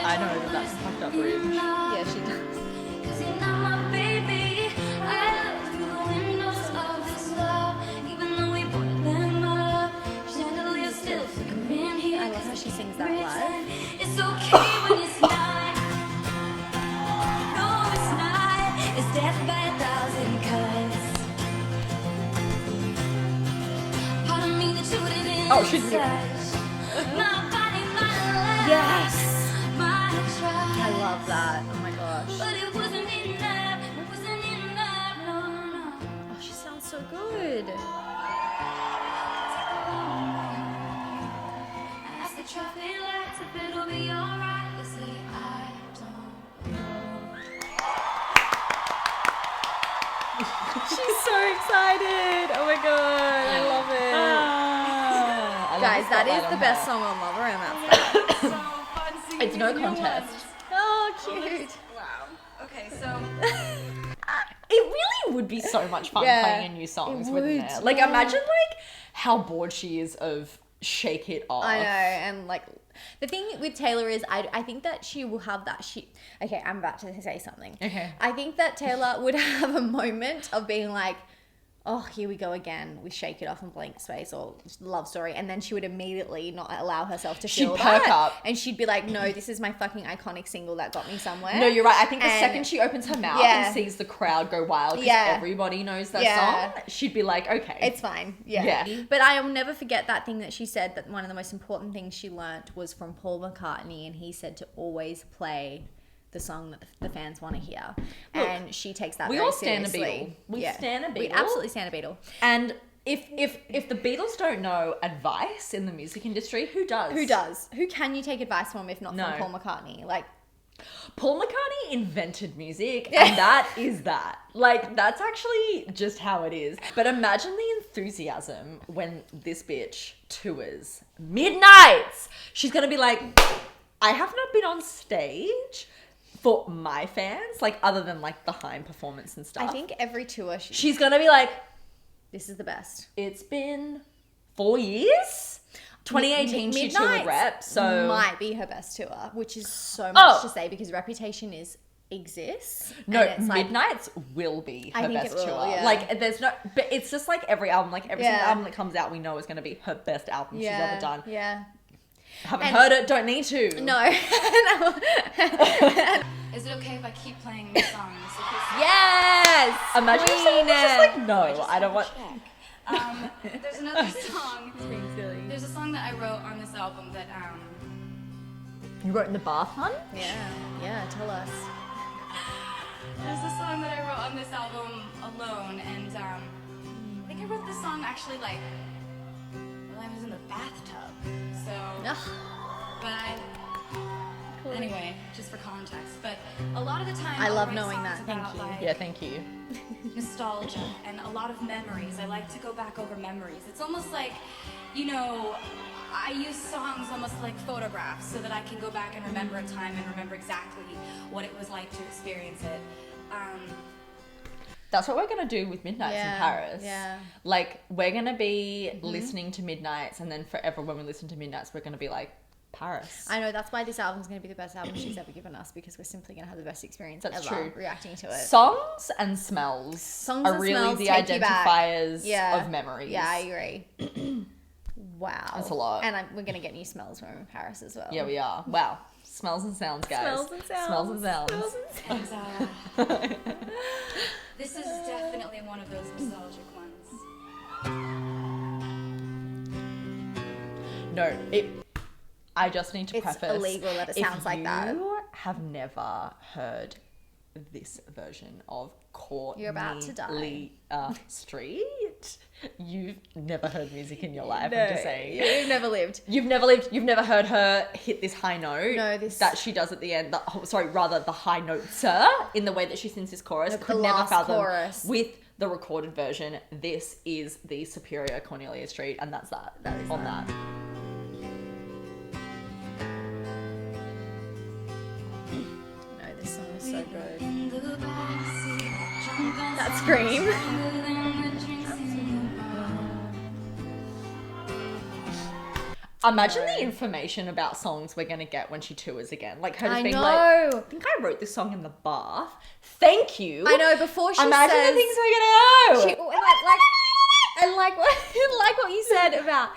I know that's a fucked up bridge. Yeah, she does. Cause you're not my baby. I look through the windows of this love. Even though we put them up, chandelier still flickering here. I love how she sings that live. It's okay when it's not. No, it's not. It's death by a thousand cuts. Part of me that you didn't Oh, she's touch. My body, my life. Yes. My try. I love that. Oh my gosh. But it wasn't enough. It wasn't enough. No, no. Oh, she sounds so good. Ask the traffic lights if it'll be alright. They say I don't know. She's so excited. Oh my god, I love it. Guys, that is the best song on Lover, and that's that. It's no contest. Oh, cute. Wow. Okay, so It really would be so much fun Yeah, playing a new songs, it wouldn't would, it? Like, yeah. imagine like how bored she is of shake it off. I know, and like the thing with Taylor is I think that she will have that okay, I'm about to say something. Okay. I think that Taylor would have a moment of being like, oh, here we go again with Shake It Off and Blank Space or Love Story, and then she would immediately not allow herself to feel that. She'd perk up. And she'd be like, no, this is my fucking iconic single that got me somewhere. No, you're right. I think the second she opens her mouth and sees the crowd go wild because everybody knows that song, she'd be like, okay. It's fine. Yeah. But I'll never forget that thing that she said, that one of the most important things she learnt was from Paul McCartney, and he said to always play the song that the fans want to hear. Look, and she takes that very seriously. We stand a Beatle. We absolutely stand a Beatle. And if the Beatles don't know advice in the music industry, who does? Who does? Who can you take advice from if not from Paul McCartney? Like, Paul McCartney invented music, and that is that. Like, that's actually just how it is. But imagine the enthusiasm when this bitch tours midnights. She's gonna be like, I have not been on stage for my fans, like, other than like the Haim performance and stuff. I think every tour she's gonna be like, this is the best. It's been 4 years. 2018 she toured Rep, so might be her best tour, which is so much to say because Reputation exists. No, Midnights will be her best tour. Yeah. Like, there's no, but it's just like every album, like every single album that comes out, we know is going to be her best album she's ever done. Yeah. Haven't heard it, don't need to. No. Is it okay if I keep playing these songs? Yes! Imagine if someone was just like, no, I don't want... There's another song. There's a song that I wrote on this album that... You wrote in the bath, hun? Yeah, tell us. There's a song that I wrote on this album alone, and I think I wrote this song actually like while I was in the bathtub. So, anyway, just for context. But a lot of the time, I love knowing that. Thank you. Yeah, thank you. Nostalgia and a lot of memories. I like to go back over memories. It's almost like, you know, I use songs almost like photographs so that I can go back and remember a time and remember exactly what it was like to experience it. That's what we're going to do with Midnights in Paris. Yeah. Like, we're going to be listening to Midnights, and then forever when we listen to Midnights, we're going to be like, Paris. I know, that's why this album's going to be the best album she's ever given us, because we're simply going to have the best experience ever reacting to it. Songs and smells are really the identifiers of memories. Yeah, I agree. Wow. That's a lot. And we're going to get new smells when we're in Paris as well. Yeah, we are. Wow. Smells and sounds, guys. Smells and sounds. Smells and sounds. Smells and sounds. This is definitely one of those nostalgic ones. No, I just need to preface. It's illegal that it sounds like that. If you have never heard this version of Courtney You're about to die. Street, you've never heard music in your life. I'm just saying. You've never lived. You've never lived. You've never heard her hit this high note. No, that she does at the end. The high note, sir, in the way that she sings this chorus. The last chorus. With the recorded version. This is the superior Cornelia Street, and that's that. That is on that. No, this song is so good. That scream. Imagine the information about songs we're going to get when she tours again. Like her just being know. like, I think I wrote this song in the bath. Thank you. I know, before she Imagine says... the things we're going to know. And like what you said about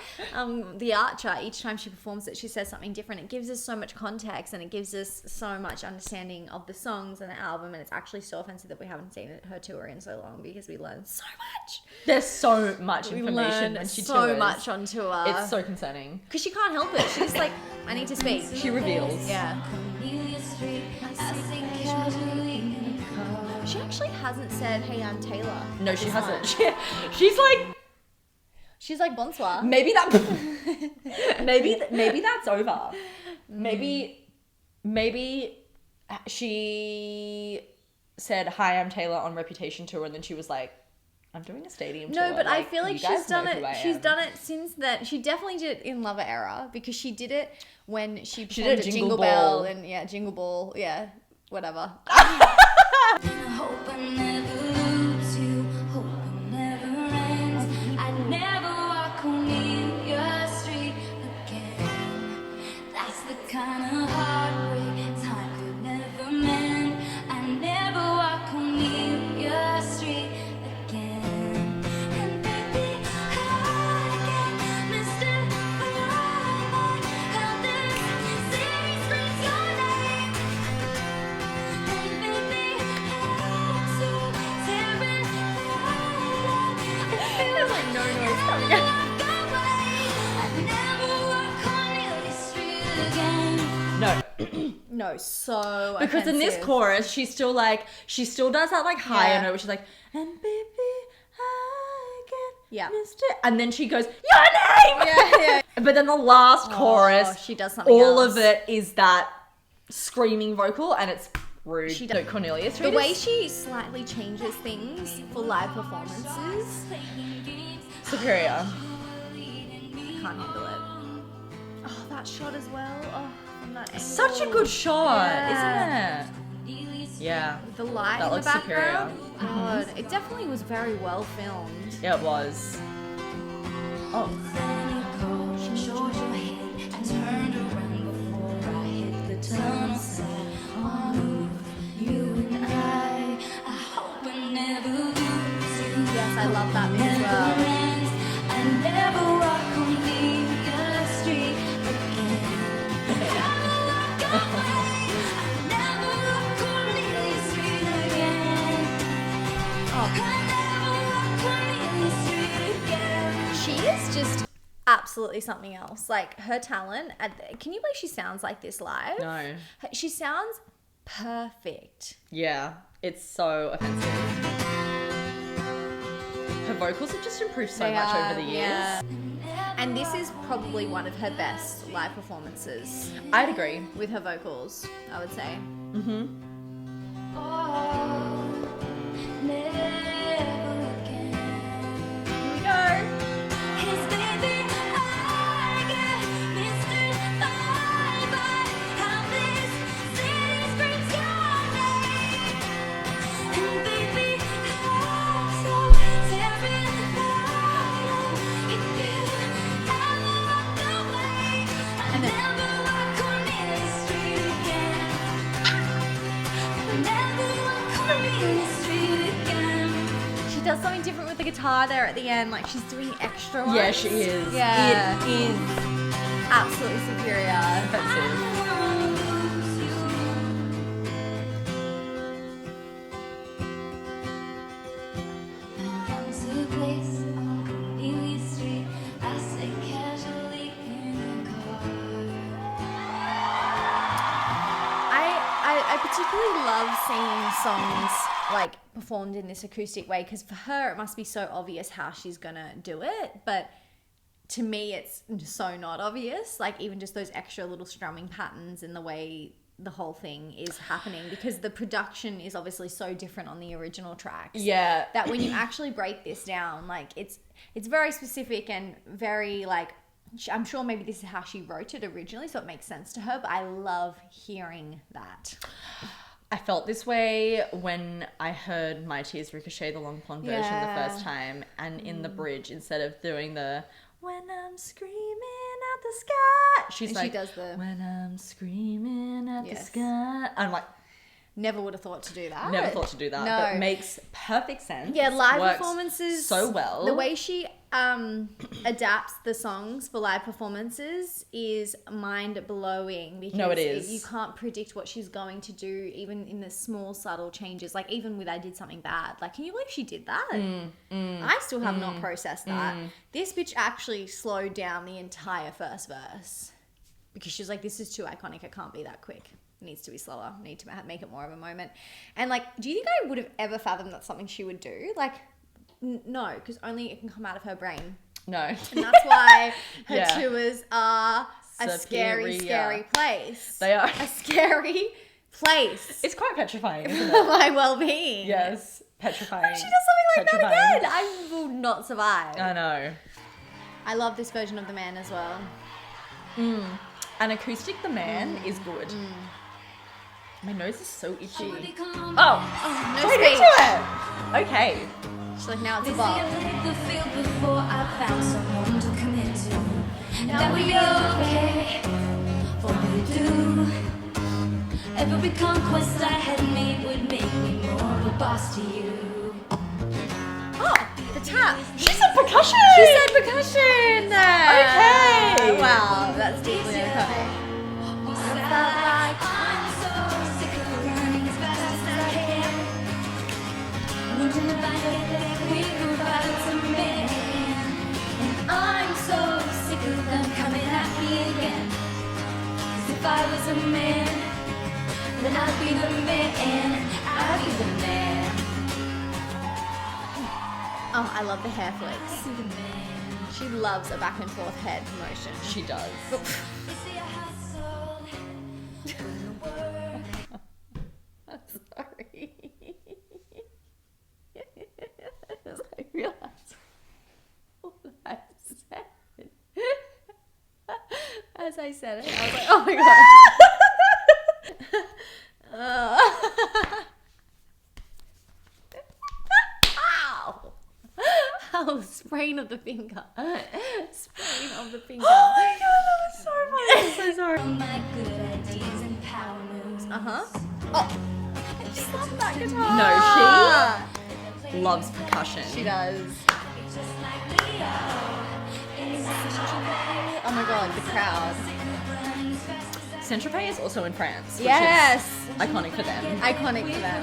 the Archer, each time she performs it, she says something different. It gives us so much context and it gives us so much understanding of the songs and the album, and it's actually so offensive that we haven't seen her tour in so long, because we learn so much. There's so much information when she tours. So much on tour. It's so concerning. Because she can't help it. She's like, I need to speak. She reveals. Yeah. She actually hasn't said, hey, I'm Taylor. No, she hasn't. She's like, bonsoir. Maybe that's over. Maybe she said, hi, I'm Taylor on Reputation tour, and then she was like, I'm doing a stadium tour. No, but like, I feel like you guys she's done know who I it. She's am. done it since that. She definitely did it in Lover Era, because she did it when she did performed it at Jingle Jingle Ball. Bell and Jingle Ball, whatever. Hope I never lose you. Hope it never ends. I never walk on your street. No, so Because in this offensive. chorus, she still does that like higher note, which is like, and baby, I get Mr. And then she goes, your name! Yeah. But then the last chorus, she does something all else. of it is that screaming vocal, and it's rude. She does. So Cornelia The Street way is she slightly changes things for live performances, superior. can't handle it. Oh, that shot as well. Oh, from that angle. Such a good shot, Yeah. isn't it? Yeah. With the light That in the looks superior. background. God, it definitely was very well filmed. Yeah, it was. Oh. Yes, I love that bit as well. She is just absolutely something else. Like her talent. Can you believe she sounds like this live? No. She sounds perfect. Yeah, it's so offensive. Her vocals have just improved so much over the years. Yeah. And this is probably one of her best live performances I'd agree. with her vocals, I would say. Mm-hmm. Here we go. She does something different with the guitar there at the end. Like she's doing extra ones. Yeah, she is. Yeah. It is Absolutely superior. offensive. I particularly love seeing songs like performed in this acoustic way because for her it must be so obvious how she's gonna do it, but to me it's so not obvious. Like even just those extra little strumming patterns and the way the whole thing is happening because the production is obviously so different on the original tracks. Yeah. That when you actually break this down, like it's very specific and very like I'm sure maybe this is how she wrote it originally, so it makes sense to her, but I love hearing that. I felt this way when I heard My Tears Ricochet, the long blonde version, the first time, and in the bridge, instead of doing the when I'm screaming at the sky, she's And like, she does the when I'm screaming at the Yes. sky. I'm like, never would have thought to do that. never thought to do that, No. but makes perfect sense. Yeah, live Works performances so well. The way she adapts the songs for live performances is mind blowing because No, it is. you can't predict what she's going to do even in the small subtle changes. Like even with I Did Something Bad. Like can you believe she did that? I still have not processed that. This bitch actually slowed down the entire first verse because she was like, this is too iconic. It can't be that quick. It needs to be slower. I need to make it more of a moment. And like, do you think I would have ever fathomed that's something she would do? Like, no, because only it can come out of her brain. No. And that's why her Yeah. tours are a scary, Superior. scary place. They are. A scary place It's quite petrifying, isn't for it? my well-being. Yes. Petrifying. She does something like Petrifying. that again. I will not survive. I know. I love this version of The Man as well. An acoustic The Man is good. My nose is so itchy. No Straight speech. into it. Okay. She's like, now it's a bop. Before I found someone to commit to, and that we okay for me to do. Every conquest I had made would make me more of a boss to you. Oh, the tap. She's a percussion. She said percussion there. Okay. Wow, that's deeply okay. I'm so sick of running as fast as I can. Losing the fight, we can fight some man. And I'm so sick of them coming at me again. 'Cause if if I was a man, then I'd be the man. I'd be the man. Oh, I love the hair flicks. She loves a back and forth head motion. She does. You see, I hustled in the world. I'm sorry. As I realized what I said. As I said it, I was like, oh my god. Ow! Ow, sprain of the finger. Sprain of the finger. Oh my god, that was so funny. I'm so sorry. All my good ideas and power moves. Uh-huh. Oh, I just love that guitar. No, she loves percussion. She does. Just like Leo. Oh my god, the crowd. Saint-Tropez is also in France, which Yes. is iconic for them. Iconic for them.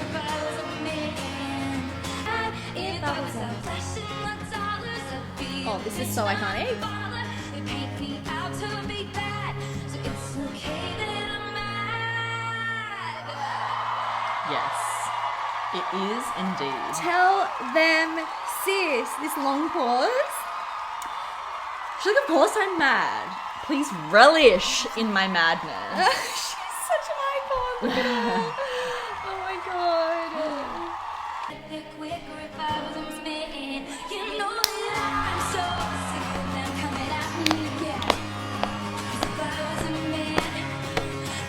If I was a flashing my dollars, I'd be Oh, this is so iconic. baller. They paint me out to be bad, so it's okay that I'm mad. Yes, it is indeed. Tell them, sis. This long pause. She's like, of course I'm mad. Please relish in my madness. She's such an icon. Look at her. Oh my god. They're quicker if I was a man. You know that I'm so sick of them coming at me, yeah. 'Cause if I was a man,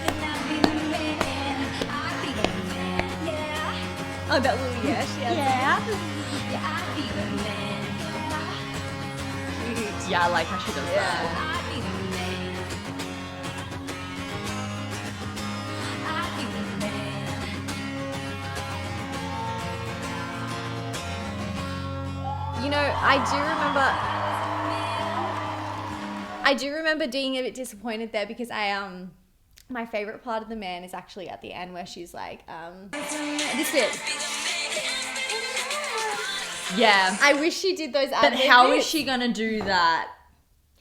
then I'd be the man. I'd be the man, yeah. Oh, that little yeah, she has. Yeah, I'd be the man. Yeah, I like how she does that. I'd be the man. I'd be the man. You know, I do remember being a bit disappointed there because my favorite part of the man is actually at the end where she's like, this bit. Yeah. I wish she did those But ad-lib how is bits. she gonna do that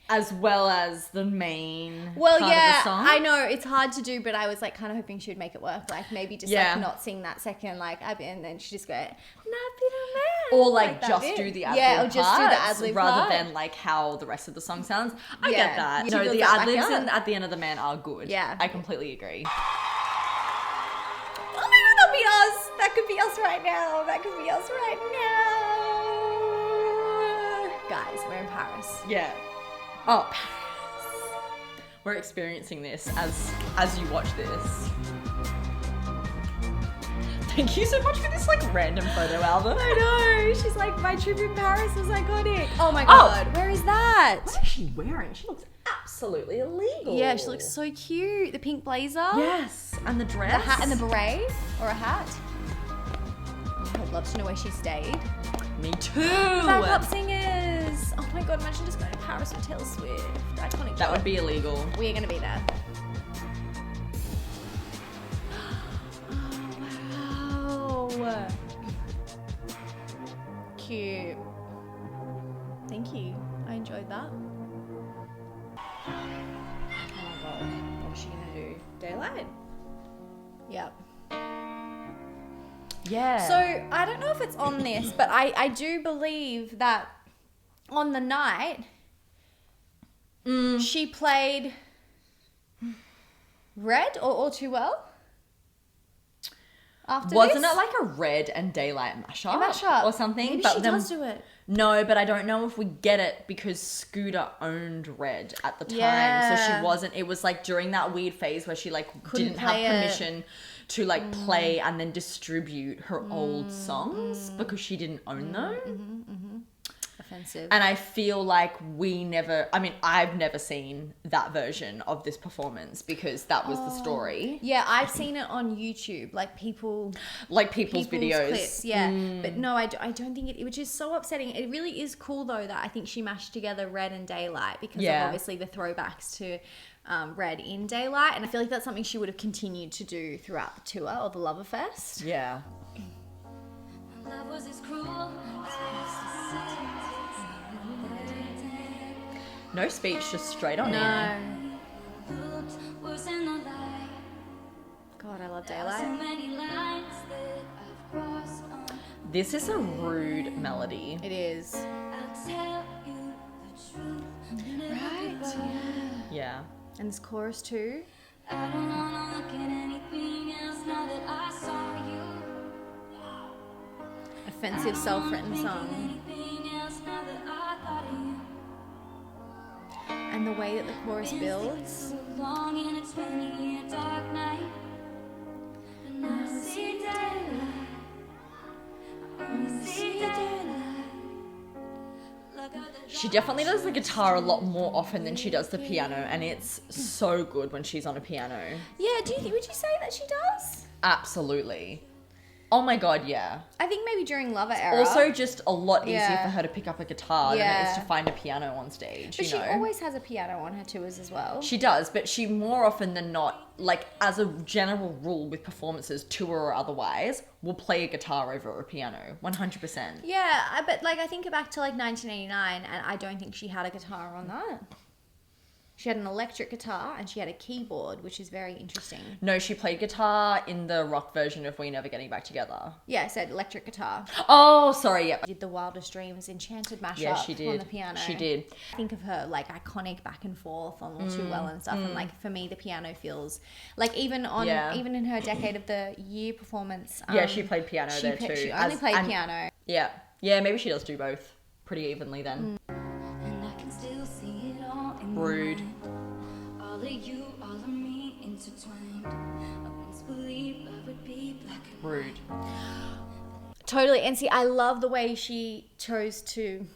as well as the main Well, part yeah, of the song? I know it's hard to do, but I was like kind of hoping she would make it work. Like maybe just Yeah. like not sing that second like ab, and then she just go, "Not be the man," Or like that just bit. do the ad-lib yeah, or just do the parts ad-lib rather part. than like how the rest of the song sounds. I Yeah. get that. You No, build the that back ad-libs up. at the end of the man are good. Yeah. I completely agree. Oh my god, that'll be us. That could be us right now. That could be us right now. Guys, we're in Paris. Yeah. Oh, we're experiencing this as you watch this. Thank you so much for this like random photo album. I know. She's like, my trip in Paris was iconic. Oh my god, where is that? What is she wearing? She looks absolutely illegal. Yeah, she looks so cute. The pink blazer. Yes, and the dress. The hat and the beret, or a hat. Oh, I'd love to know where she stayed. Me too. Backup singers. Oh my god, imagine just going to Paris with Taylor Swift. Iconic. That job. would be illegal. We're gonna be there. Oh wow. Cute. Thank you. I enjoyed that. Oh my god. What is she gonna do? Daylight? Yep. Yeah. So I don't know if it's on this, but I do believe that on the night she played Red or All Too Well. After wasn't this? it like a Red and Daylight mashup, A mashup or something? Maybe but she then, does do it. No, but I don't know if we get it because Scooter owned Red at the time, so Yeah. she wasn't. It was like during that weird phase where she like Couldn't didn't have play it. permission to like play and then distribute her old songs because she didn't own them. Offensive. And I feel like I've never seen that version of this performance because that was the story. Yeah, I've seen it on YouTube, like people's videos. clips, yeah. But no, I don't think it, which is so upsetting. It really is cool though that I think she mashed together Red and Daylight because Yeah. of obviously the throwbacks to Red in Daylight, and I feel like that's something she would have continued to do throughout the tour or the Loverfest. Yeah. Love was as cruel. No speech, just straight on in. No. Looked worse in the God, I love So Daylight. many lines that I've crossed on. This is a rude melody. It is. I'll tell you the truth. Right? Yeah. And this chorus too. I don't wanna look at anything else now that I saw you. Offensive self-written song. Anything else now that I thought of you. And the way that the chorus builds. So long in a 20-year dark night. And I see daylight. I only see daylight. Look at the She definitely does the guitar a lot more often than she does the piano, and it's so good when she's on a piano. Yeah, would you say that she does? Absolutely. Oh my god, yeah. I think maybe during Lover era. Also just a lot easier Yeah. for her to pick up a guitar than it is Yeah. to find a piano on stage, But you she know? always has a piano on her tours as well. She does, but she more often than not, like as a general rule with performances, tour or otherwise, will play a guitar over a piano, 100%. Yeah, but like I think back to like 1989, and I don't think she had a guitar on that. She had an electric guitar and she had a keyboard, which is very interesting. No, she played guitar in the rock version of We Never Getting Back Together. Yeah, I said electric guitar. Oh, sorry, yeah. Did the Wildest Dreams Enchanted mashup Yeah, she did. on the piano. She did. I think of her like iconic back and forth on All Too Well and stuff, and like for me the piano feels like even in her Decade of the Year performance. Yeah, she played piano there too. She only played piano. Yeah. Yeah, maybe she does do both pretty evenly then. And I can still see it all in my Rude. mind. All of you, all of me intertwined. I once believed love would be black and Rude. Totally. And see, I love the way she chose to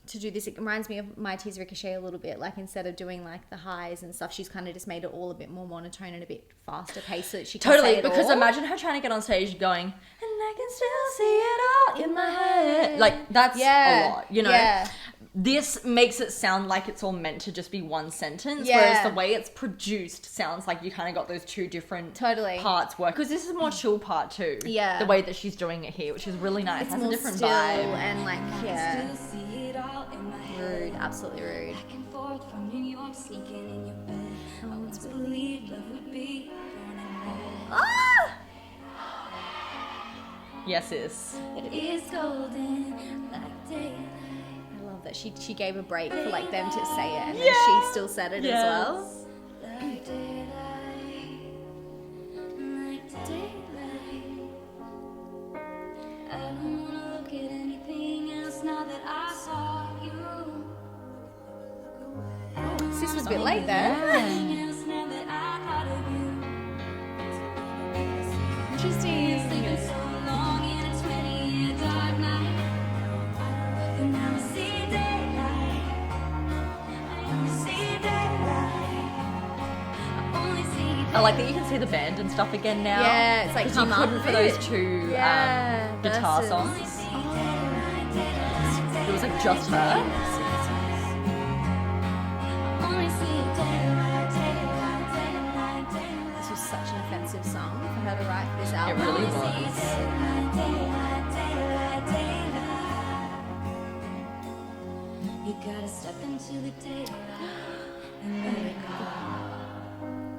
do this. It reminds me of My Tears Ricochet a little bit. Like instead of doing like the highs and stuff, she's kind of just made it all a bit more monotone and a bit faster pace so that she can say Totally, it because all. imagine her trying to get on stage going, and I can still see it all in my head. Like, that's a lot, you know? Yeah. This makes it sound like it's all meant to just be one sentence, Yeah. whereas the way it's produced sounds like you kind of got those two different Totally. parts work. Because this is a more chill part too. Yeah. The way that she's doing it here, which is really nice. It's Has a more different still vibe. and like, yeah. still see it all in my head. Rude. Absolutely rude. Back and forth from New York, sneaking in your bed. I once believed love would be burning red. Ah! Yes, sis. It is golden like daylight. I love that she gave a break for like them to say it and then she still said it as well. Like daylight, like daylight. I don't wanna look at anything else now that I saw you. Sis was a bit late there. Anything else now that I thought of you. Interesting. Sleeping so long in a 20-year dark night. But now I see daylight. I only see daylight. I only see I like that you can see the band and stuff again now. Yeah, it's like because you come up couldn't a for bit. those two Yeah, guitar verses. songs. It was like just her. only see daylight, daylight, daylight, daylight. This was such an offensive song for her to write for this It album. really was. Daylight, daylight, daylight. You gotta step into the daylight and let it go.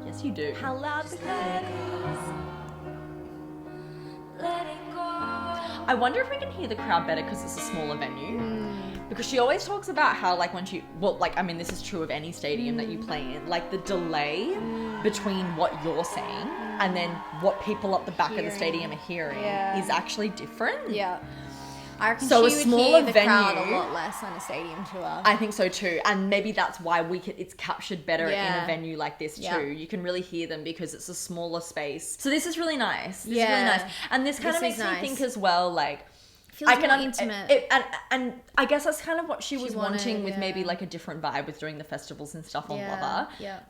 Yes, you do. How loud the crowd is. Let it go. I wonder if we can hear the crowd better because it's a smaller venue. Because she always talks about how, like, when she, well, like, I mean, this is true of any stadium that you play in, like, the delay between what you're saying and then what people up the back of the Hearing. stadium are hearing Yeah. is actually different. Yeah. I reckon So a she would smaller hear the crowd a venue- lot less on a stadium tour. I think so too, and maybe that's why it's captured better in Yeah. a venue like this too. Yeah. You can really hear them because it's a smaller space. So this is really nice. This is Yeah. really nice, and this kind This of makes is me nice. think as well, like. Feels more un- intimate. and I guess that's kind of what she was wanted, wanting with maybe yeah. like a different vibe with doing the festivals and stuff on Yeah, Lover.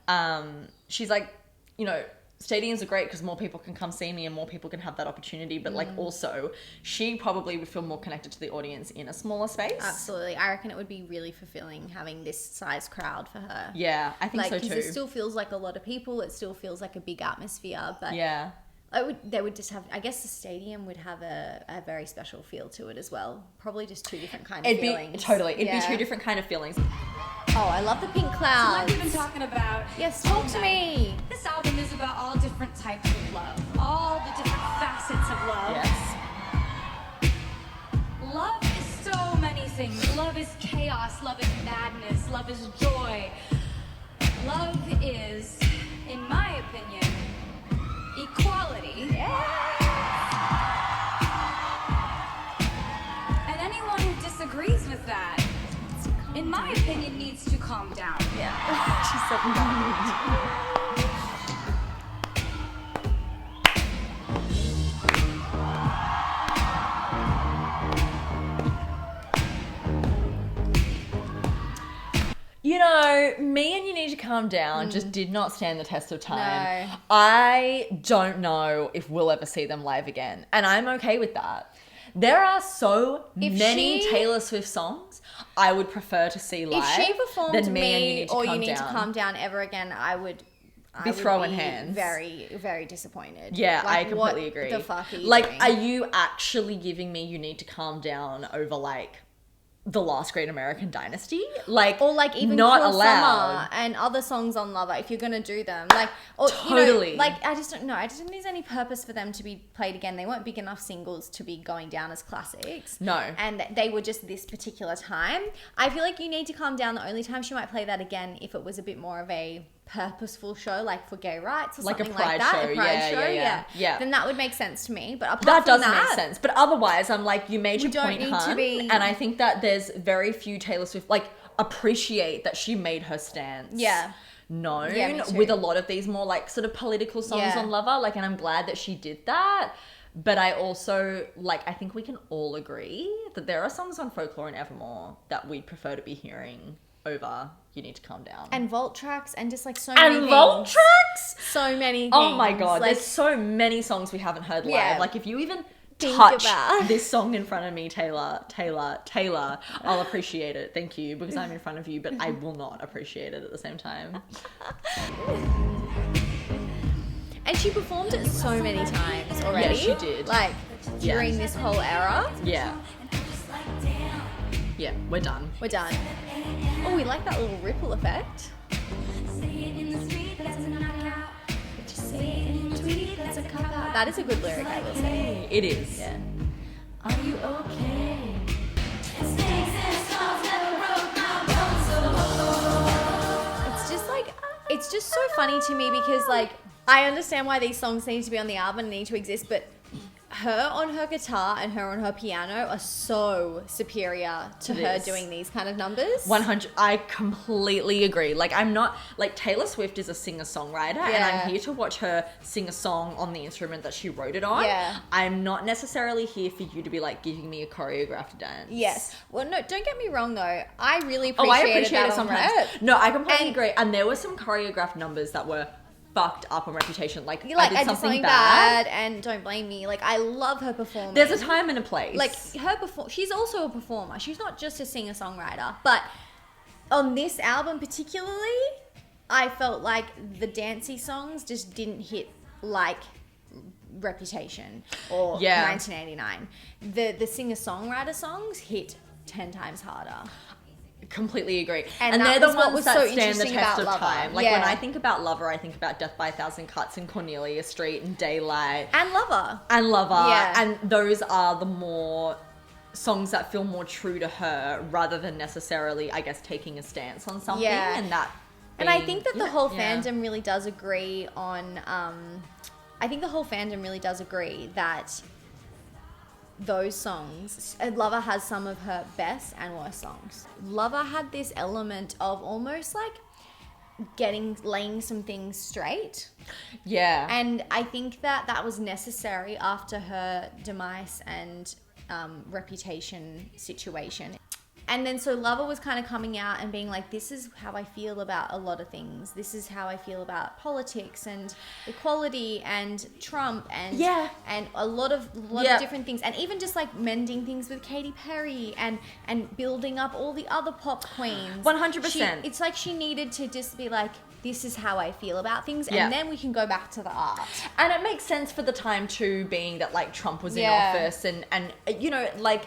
yeah. She's like, you know, stadiums are great because more people can come see me and more people can have that opportunity. But like also, she probably would feel more connected to the audience in a smaller space. Absolutely. I reckon it would be really fulfilling having this size crowd for her. Yeah, I think Like, so 'cause too. it still feels like a lot of people. It still feels like a big atmosphere. But Yeah. They would just have, I guess the stadium would have a very special feel to it as well. Probably just two different kind of feelings. It'd be two different kind of feelings. Oh, I love the pink clouds. Like we've been talking about. Yes, talk to me. This album is about all different types of love, all the different facets of love. Yes. Love is so many things. Love is chaos. Love is madness. Love is joy. Love is, in my opinion, equality. And anyone who disagrees with that, in my opinion, needs to calm down. Yeah. She said that. You know, me and You Need to Calm Down just did not stand the test of time. No. I don't know if we'll ever see them live again. And I'm okay with that. There are so many Taylor Swift songs I would prefer to see live. If she performed than Me and You Need to or Calm You Need to Down. Calm Down ever again, I would Be throwing hands. Very, very disappointed. Yeah, Like, I completely agree. What the fuck are you like, doing? are you actually giving me You Need to Calm Down over, like, The Last Great American Dynasty? Like, Or like even not Cruel allowed. Summer and other songs on Lover, if you're gonna do them, like, or Totally. you know, like I just don't know. I just don't think there's any purpose for them to be played again. They weren't big enough singles to be going down as classics. No. And they were just this particular time. I feel like You Need to Calm Down. The only time she might play that again if it was a bit more of a purposeful show, like for gay rights or Like a something pride like that. show. A pride Yeah, show, yeah, yeah. Yeah. Then that would make sense to me. But apart That from does make sense. But otherwise, I'm like, you made your don't point, need to hun. be- And I think that there's very few Taylor Swift, like, appreciate that she made her stance. Yeah. Known Yeah, me too. with a lot of these more like sort of political songs Yeah. on Lover, like, and I'm glad that she did that. But I also, like, I think we can all agree that there are songs on Folklore and Evermore that we'd prefer to be hearing over You Need to Calm Down. and Vault tracks and just like so many And things. Vault tracks? So many things. Oh my god, Like, there's so many songs we haven't heard live. Yeah. Like, if you even Think touch about- this song in front of me, Taylor, I'll appreciate it. Thank you, because I'm in front of you, but I will not appreciate it at the same time. And she performed it so many times already. Yeah, she did. Like, Yeah. during this whole era. Yeah. Yeah, we're done. We're done. Oh, we like that little ripple effect. That is a good lyric, I will say. It is. Yeah. Are you okay? It's just like, it's just so funny to me because, like, I understand why these songs need to be on the album and need to exist, but her on her guitar and her on her piano are so superior to her This. doing these kind of numbers. 100. I completely agree. Like, I'm not, like, Taylor Swift is a singer-songwriter, and Yeah. I'm here to watch her sing a song on the instrument that she wrote it on. Yeah. I'm not necessarily here for you to be, like, giving me a choreographed dance. Yes. Well, no, don't get me wrong though. I really Oh, I appreciated appreciate that it on sometimes. Rep. No, I completely And- agree. And there were some choreographed numbers that were fucked up on Reputation. Like, You like, I did something bad and don't blame me. Like, I love her performance. There's a time and a place. Like, she's also a performer. She's not just a singer-songwriter. But on this album particularly, I felt like the dancey songs just didn't hit like Reputation or Yeah. 1989. The singer-songwriter songs hit 10 times harder. Completely agree. And And that they're the was what ones was that so stand the interesting test about of Lover. time. Like, when Yeah. I think about Lover, I think about Death by a Thousand Cuts and Cornelia Street and Daylight And Lover. and Lover. Yeah. And those are the more songs that feel more true to her rather than necessarily, I guess, taking a stance on something. Yeah. And that And I being- think that the yeah, whole yeah. fandom really does agree on. I think the whole fandom really does agree that those songs, Lover has some of her best and worst songs. Lover had this element of almost like laying some things straight. Yeah. And I think that was necessary after her demise and Reputation situation. And then so Lover was kind of coming out and being like, this is how I feel about a lot of things. This is how I feel about politics and equality and Trump and Yeah. and a lot of Yeah. different things. And even just like mending things with Katy Perry and building up all the other pop queens. 100%. It's like she needed to just be like, this is how I feel about things, Yeah. and then we can go back to the art. And it makes sense for the time too, being that like Trump was in Yeah. office, and you know, like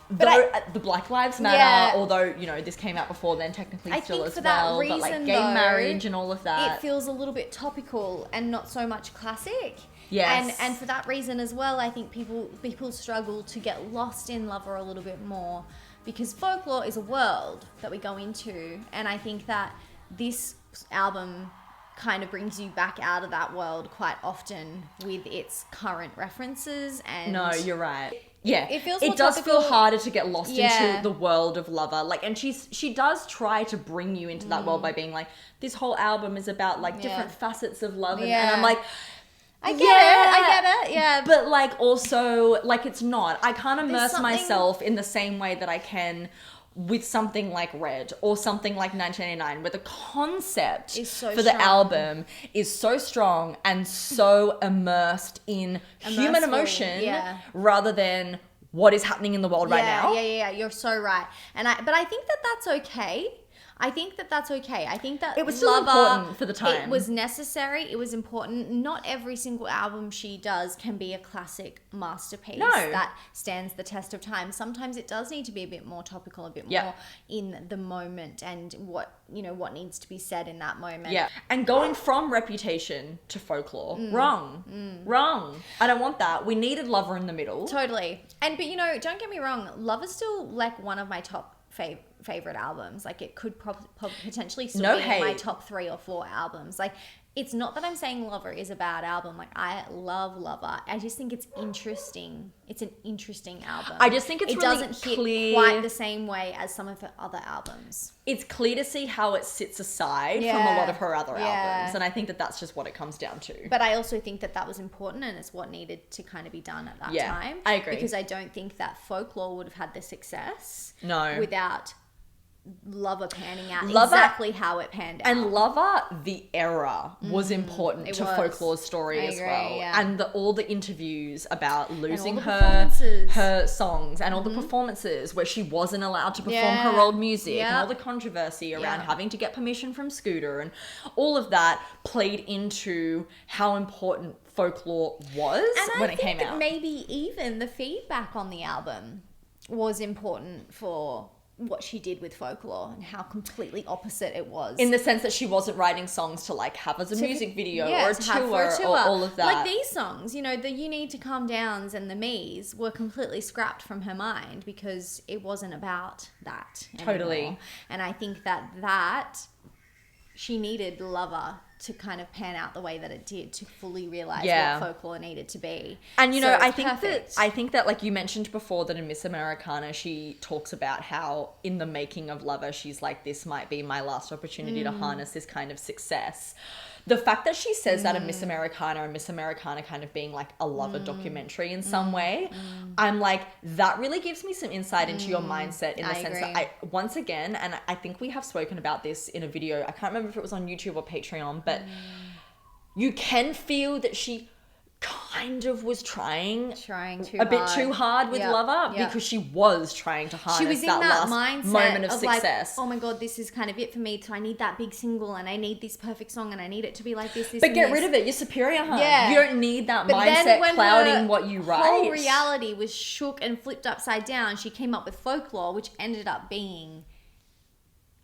But though the Black Lives Matter, Yeah. although you know this came out before then, technically I still think as for that well, but like reason, gay though, marriage and all of that. It feels a little bit topical and not so much classic. Yes. And for that reason as well, I think people struggle to get lost in Lover a little bit more, because folklore is a world that we go into, and I think that this album kind of brings you back out of that world quite often with its current references. And No, you're right. Yeah, it feels more does topical. feel harder to get lost Yeah. into the world of Lover. Like, and she does try to bring you into that world by being like, this whole album is about like different facets of love, and I'm like, I get it, yeah. but like also like it's not. I can't immerse something- myself in the same way that I can with something like Red or something like 1989, where the concept Is so for the strong. album is so strong and so immersed in human Immerseful, emotion yeah. rather than what is happening in the world right now. Yeah, you're so right. But I think that that's okay. I think that that's okay. I think that It was still Lover, important for the time. It was necessary. It was important. Not every single album she does can be a classic masterpiece No. that stands the test of time. Sometimes it does need to be a bit more topical, a bit Yeah. more in the moment, and what needs to be said in that moment. Yeah, and going from Reputation to Folklore, wrong. I don't want that. We needed Lover in the middle. Totally. But don't get me wrong, Love is still like one of my top favorite albums. Like, it could potentially still No be in my hate. top 3 or 4 albums. Like, it's not that I'm saying Lover is a bad album. Like, I love Lover. I just think it's interesting. It's an interesting album. I just think it's it really doesn't hit clear- quite the same way as some of her other albums. It's clear to see how it sits aside from a Yeah. lot of her other Yeah. albums, and I think that that's just what it comes down to. But I also think that that was important, and it's what needed to kind of be done at that Yeah, time. I agree. Because I don't think that Folklore would have had the success No. without Lover panning out Lover- exactly how it panned out. And Lover, the era, was important it to was. Folklore's story I as agree, well. yeah. And all the interviews about losing the her performances. her songs, and all the performances where she wasn't allowed to perform her Yeah. old music, and Yeah. all the controversy around Yeah. having to get permission from Scooter, and all of that played into how important Folklore was And when I it think came that out. maybe even the feedback on the album was important for what she did with Folklore and how completely opposite it was. In the sense that she wasn't writing songs to like have as a music video or a to have tour, for or all of that. Like these songs, the You Need to Calm Downs and the Me's were completely scrapped from her mind because it wasn't about that Totally. anymore. And I think that she needed Lover to kind of pan out the way that it did to fully realize Yeah. what Folklore needed to be. And you So know, it's I think perfect. that like you mentioned before that in Miss Americana she talks about how in the making of Lover she's like, this might be my last opportunity to harness this kind of success. The fact that she says that in Miss Americana, and Miss Americana kind of being like a Lover documentary in some way, I'm like, that really gives me some insight into your mindset in the I sense agree. that once again, and I think we have spoken about this in a video, I can't remember if it was on YouTube or Patreon, but you can feel that she kind of was trying too a bit too hard with Yeah, Lover yeah. because she was trying to harness She was in that that last mindset moment of of success. like, oh my god, this is kind of it for me. So I need that big single, and I need this perfect song, and I need it to be like this. But get rid of it. You're superior, hun. Yeah. You don't need that But then mindset when clouding her what you write. whole reality was shook and flipped upside down, she came up with Folklore, which ended up being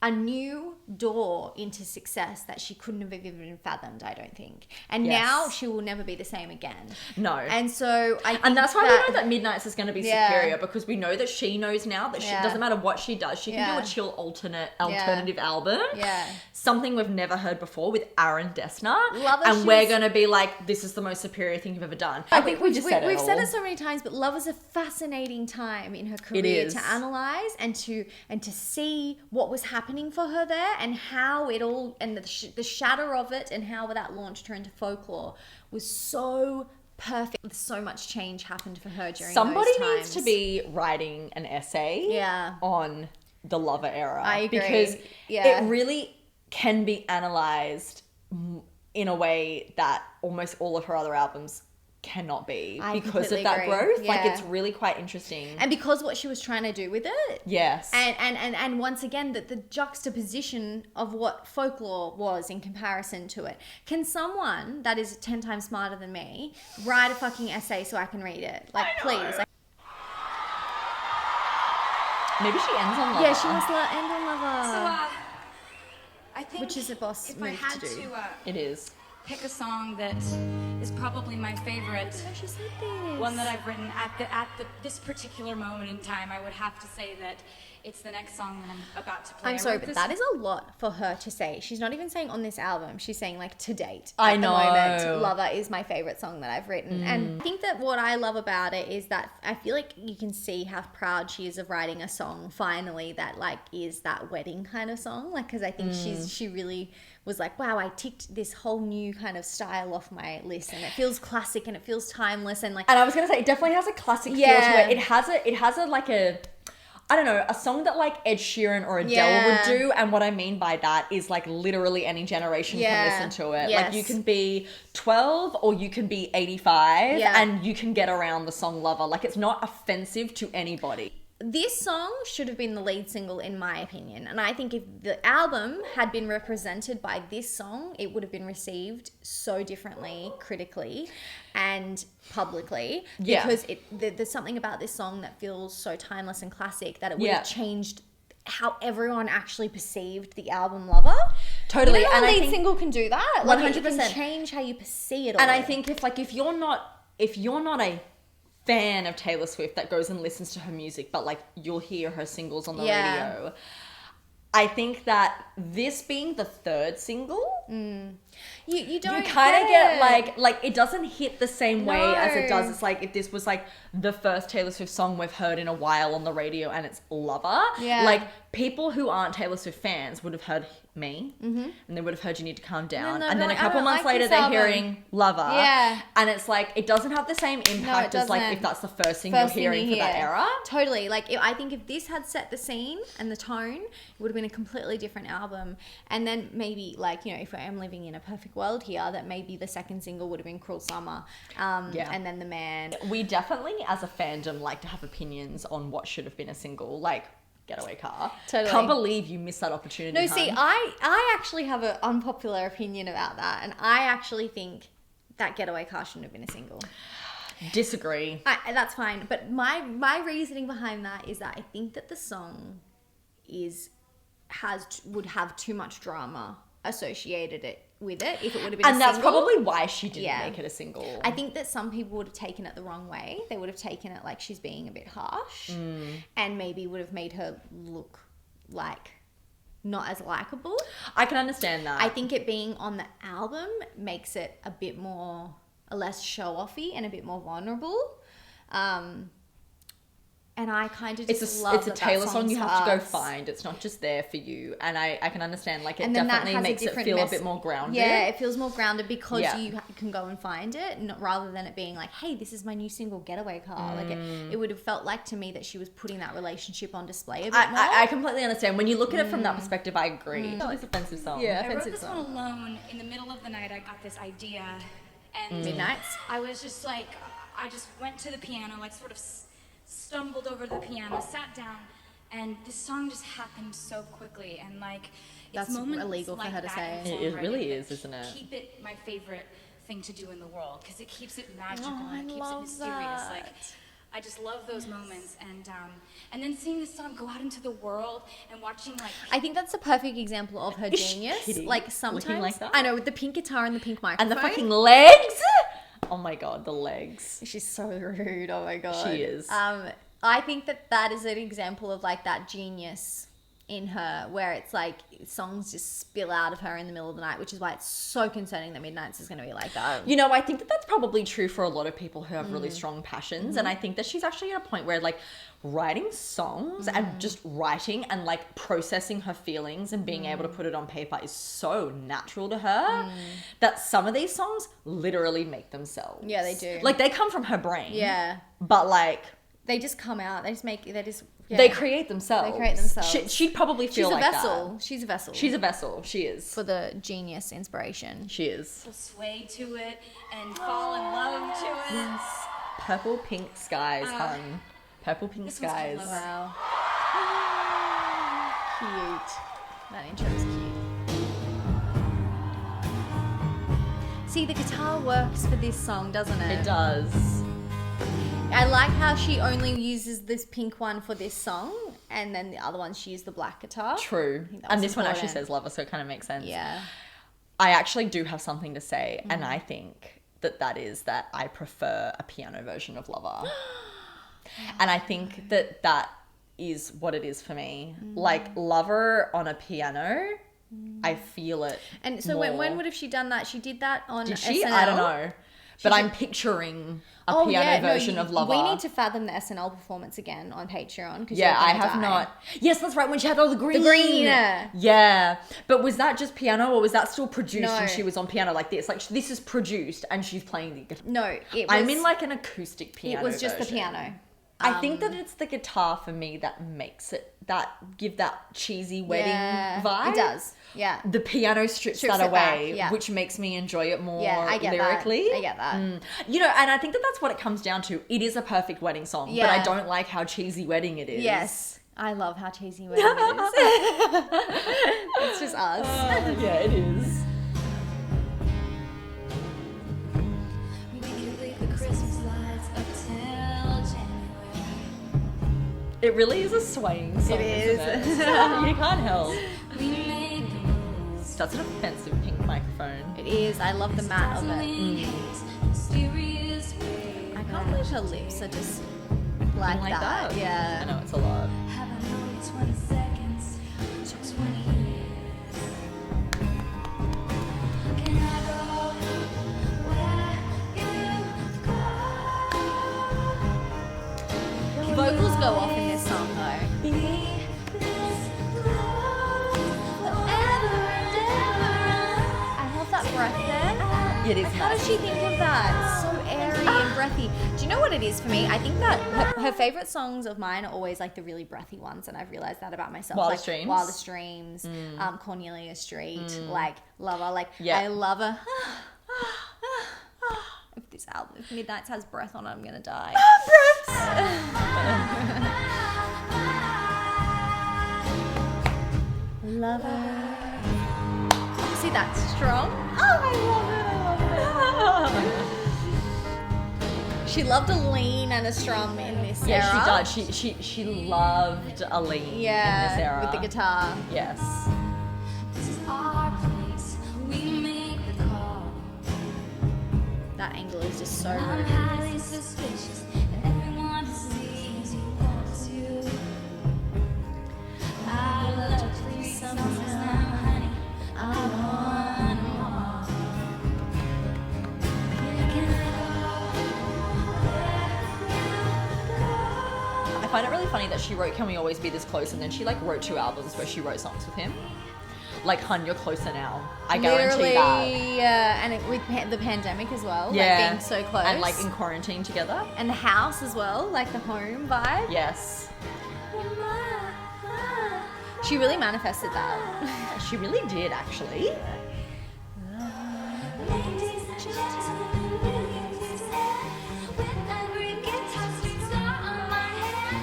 a new door into success that she couldn't have even fathomed, I don't think. And Yes. now she will never be the same again. No. And so I think And that's why we know that Midnight's is going to be Yeah. superior, because we know that she knows now that she Yeah. doesn't matter what she does, she can Yeah. do a chill alternative album. Yeah. Something we've never heard before with Aaron Dessner. Lover, and we're she's- going to be like, this is the most superior thing you've ever done. I think we just said it We've said all. it so many times, but Love is a fascinating time in her career is. to analyze and to see what was happening for her there, and how it all, and the shadow of it, and how that launched her into Folklore was so perfect. So much change happened for her during Somebody those times. needs to be writing an essay Yeah. on the Lover era. I agree. Because Yeah. it really can be analysed in a way that almost all of her other albums cannot be I because of completely that agree. growth. Like, Yeah. it's really quite interesting. And because what she was trying to do with it. Yes. And once again, that the juxtaposition of what folklore was in comparison to it. Can someone that is 10 times smarter than me write a fucking essay so I can read it? Like, please. Like, Maybe she ends on Lover. yeah, she must end on Lover. So, I think Which is a boss if I move had to do. It is. Pick a song that is probably my favorite, She said this. one that I've written this particular moment in time, I would have to say that it's the next song that I'm about to play. I'm I sorry, wrote but this- that is a lot for her to say. She's not even saying on this album. She's saying like to date. I At know. the moment, Lover is my favorite song that I've written. And I think that what I love about it is that I feel like you can see how proud she is of writing a song finally that like is that wedding kind of song. Like, because I think she really was like, wow, I ticked this whole new kind of style off my list, and it feels classic and it feels timeless and like. And I was gonna say, it definitely has a classic feel Yeah. to it. It has a like a, I don't know, a song that like Ed Sheeran or Adele Yeah. would do. And what I mean by that is like literally any generation Yeah. can listen to it. Yes. Like, you can be 12 or you can be 85 Yeah. and you can get around the song Lover. Like, it's not offensive to anybody. This song should have been the lead single, in my opinion. And I think if the album had been represented by this song, it would have been received so differently critically and publicly. Yeah. Because there's something about this song that feels so timeless and classic that it would have changed how everyone actually perceived the album Lover. Totally. You know, And a I lead think single can do that. Like, it 100%. can change how you perceive it all. And I think if you're not a fan of Taylor Swift that goes and listens to her music, but like you'll hear her singles on the radio, I think that this being the third single, you don't you kind of get it. like it doesn't hit the same way as it does. No. It's like if this was like the first Taylor Swift song we've heard in a while on the radio and it's Lover. Yeah. Like, people who aren't Taylor Swift fans would have heard Me, and they would have heard You Need to Calm Down, they'll and be then a like, couple I don't months like later this they're album. hearing Lover. Yeah. And it's like, it doesn't have the same impact as like doesn't. if that's the first thing First you're thing hearing you for that hear. era. Totally. Like, I think if this had set the scene and the tone, it would have been a completely different album. And then maybe, like, you know, if I am living in a perfect world here, that maybe the second single would have been Cruel Summer. And then The Man. We definitely, as a fandom, like to have opinions on what should have been a single, like Getaway Car. Totally. Can't believe you missed that opportunity. No, see, hun. I actually have an unpopular opinion about that. And I actually think that Getaway Car shouldn't have been a single. Disagree. That's fine. But my reasoning behind that is that I think that the song would have too much drama associated with it if it would have been And a that's single. probably why she didn't Yeah. make it a single. I think that some people would have taken it the wrong way. They would have taken it like she's being a bit harsh and maybe would have made her look like not as likable. I can understand that. I think it being on the album makes it a less show-offy and a bit more vulnerable. And I kind of just love it's a that Taylor song you have to go starts. find. It's not just there for you. And I can understand, like, it And then that definitely has a makes it different feel a bit more grounded. Yeah, it feels more grounded because Yeah. you can go and find it, rather than it being like, hey, this is my new single, Getaway Car. Like, it would have felt like to me that she was putting that relationship on display a bit more. I completely understand. When you look at it from that perspective, I agree. It's an offensive song. Yeah. I wrote Offensive this song. one alone. In the middle of the night, I got this idea, and Midnights. I was just like, I just went to the piano, like sort of stumbled over to the piano, sat down, and this song just happened so quickly. And like, it's That's moments illegal for like her to that say. in It really songwriting is, that isn't it? Keep it my favorite thing to do in the world because it keeps it magical Oh, and it I keeps it love mysterious. that. Like, I just love those moments, and then seeing this song go out into the world and watching like. I think that's a perfect example of her Is she genius. kidding? Like, Looking sometimes like that? I know, with the pink guitar and the pink And microphone. the fucking legs. Oh my God, the legs. She's so rude. Oh my God. She is. I think that is an example of like that genius in her, where it's like songs just spill out of her in the middle of the night, which is why it's so concerning that Midnights is going to be like that. You know, I think that that's probably true for a lot of people who have really strong passions. And I think that she's actually at a point where, like, writing songs and just writing and, like, processing her feelings and being able to put it on paper is so natural to her that some of these songs literally make themselves. Yeah, they do. Like, they come from her brain. Yeah. But, like, They just come out. They just They create themselves. They create themselves. She'd probably feel like that. She's a vessel. She's a vessel. She is. For the genius inspiration. She is. We'll sway to it and fall in love to it. Yes. Purple pink skies, hun. Purple pink This one's skies. called Wow. Cute. That intro is cute. See, the guitar works for this song, doesn't it? It does. I like how she only uses this pink one for this song, and then the other one she used the black guitar. True. that And was this one actually important. says lover, so it kind of makes sense. Yeah. I actually do have something to say, and I think that is that I prefer a piano version of Lover. And I think that is what it is for me. Like, Lover on a piano, I feel it. And so more. when would have she done that? She did that on Did she? SNL. I don't know. But did- I'm picturing a piano version of Lover. We need to fathom the SNL performance again on Patreon. Yeah, I have not. Yes, that's right. When she had all the green. The green. Yeah. But was that just piano, or was that still produced No. and she was on piano like this? Like, this is produced and she's playing the guitar. No, it was. I'm in like an acoustic piano. It was just version. the piano. I think that it's the guitar for me that makes it give that cheesy wedding vibe. It does. Yeah. The piano strips that it back, away, yeah. which makes me enjoy it more Yeah, I get lyrically. that. I get that. You know, and I think that's what it comes down to. It is a perfect wedding song, but Yeah. I don't like how cheesy wedding it is. Yes. I love how cheesy wedding it is. It's just us. Yeah, it is. We could leave the Christmas lights up till January. It really is a swaying song. It is. Isn't it? You can't help. We made the moves. That's an offensive pink microphone. It is. I love the matte of it. Mysterious way. I can't believe her lips are just like that. I Yeah. know, it's a lot. Have I known you 20 seconds? Took 20 years. Can I go where you go? Vocals go off in this song though. Be this close forever and ever. I love that breath there. It is How does she think of that? So airy and breathy. Do you know what it is for me? I think that her favorite songs of mine are always like the really breathy ones, and I've realized that about myself. Wildest like Dreams? Wildest Dreams, Cornelia Street, like Lover. Like Yeah. I love her. If this album, if Midnight's has breath on it, I'm gonna die. Lover. See that strong? Oh, I love it. She loved a lean and a strum in this Yeah, era. she does. She loved a lean in this era. with the guitar. Yes. This is our place. We make the call. That angle is just so I'm rude. highly suspicious that everyone who sees you wants you. I love to please someone now, honey. I want more. Can I find it really funny that she wrote Can We Always Be This Close, and then she like wrote 2 albums where she wrote songs with him. Like, hun, you're closer now. I guarantee that. Yeah, and with the pandemic as well. Yeah. Like being so close. And like in quarantine together. And the house as well, like the home vibe. Yes. She really manifested that. She really did, actually. Ladies and gentlemen, with every guitar strings are on my head,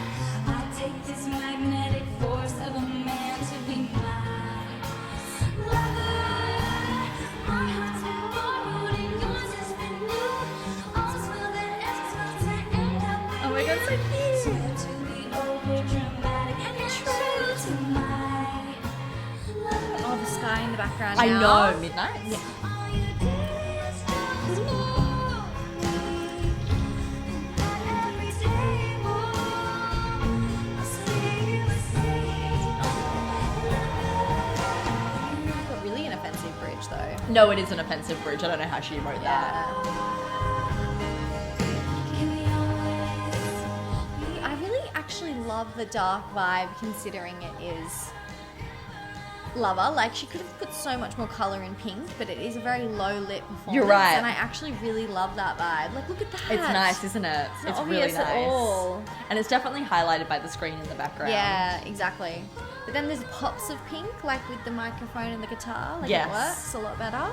I take this magnetic force of a man to be my lover. My heart's been borrowed and yours has been new. All's well that ends well to end up with Oh my God, so you. cute. So to be overdramatic and true to my lover. Oh, the sky in the background I now. know, Midnight. All you did is just love me. At every table, I see you But really an offensive bridge though. No, it is an offensive bridge. I don't know how she wrote that. Can we always I really actually love the dark vibe considering it is love her. Like, she could have put so much more colour in pink, but it is a very low lit performance. You're right. And I actually really love that vibe. Like, look at that. It's nice, isn't it? It's not really obvious nice. at all. And it's definitely highlighted by the screen in the background. Yeah, exactly. But then there's pops of pink, like with the microphone and the guitar. Like, Yes. it works a lot better.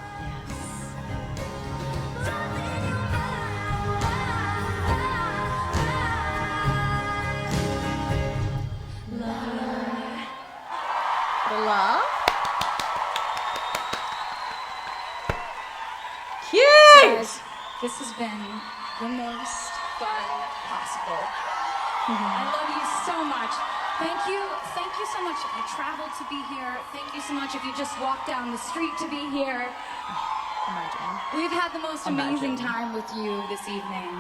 The laugh. Cute! This has been the most fun possible. I love you so much. Thank you so much if you traveled to be here. Thank you so much if you just walked down the street to be here. Imagine. We've had the most amazing time with you this evening.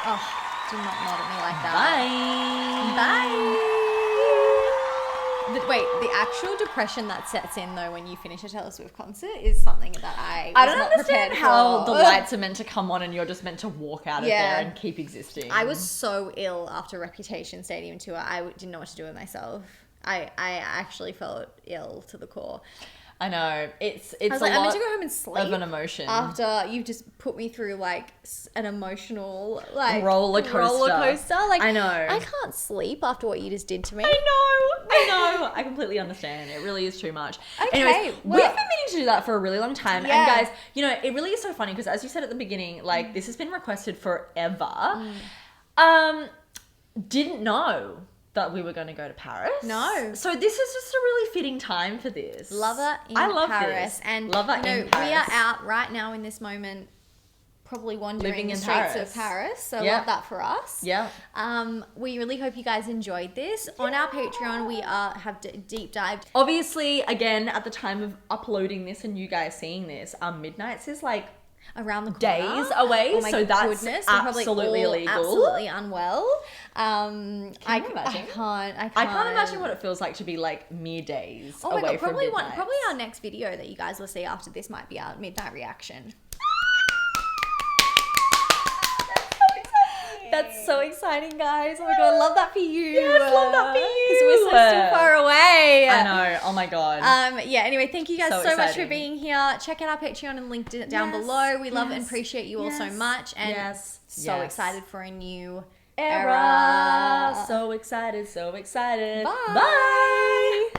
Oh, do not nod at me like that. Bye. Wait, the actual depression that sets in though when you finish a Taylor Swift concert is something that I was don't not understand prepared how for. the lights are meant to come on and you're just meant to walk out of Yeah. there and keep existing. I was so ill after Reputation Stadium Tour. I didn't know what to do with myself. I actually felt ill to the core. I know. It's I was a like, lot I'm meant to go home and sleep of an emotion. after you've just put me through like an emotional like Roller coaster. Like, I know. I can't sleep after what you just did to me. I know. I completely understand. It really is too much. Okay, Anyways, well- we've been meaning to do that for a really long time. Yeah. And guys, you know, it really is so funny because as you said at the beginning, like this has been requested forever. Didn't know that we were going to go to Paris. No. So this is just a really fitting time for this. Lover in I love Paris. this. And Lover you know, in Paris. we are out right now in this moment, probably wandering Living the in streets Paris. of Paris. So Yeah. love that for us. Yeah. We really hope you guys enjoyed this. On our Patreon, we have deep dived. Obviously, again, at the time of uploading this and you guys seeing this, Midnights is like Around the corner. days away, Oh my so that's goodness, we're probably absolutely all illegal. Absolutely unwell. I imagine? can't. I can't imagine what it feels like to be like mere days Oh my away god! from Probably Midnights. probably our next video that you guys will see after this might be our midnight reaction. That's so exciting, guys! Oh my god, I love that for you. Yes, love that for you. Because we're so still far away. I know. Oh my god. Yeah, anyway, thank you guys So so much for exciting. being here. Check out our Patreon and link it down Yes, below. We love and yes, appreciate you all so yes, much. And yes, so yes. excited for a new Era. So excited. So excited. Bye. Bye.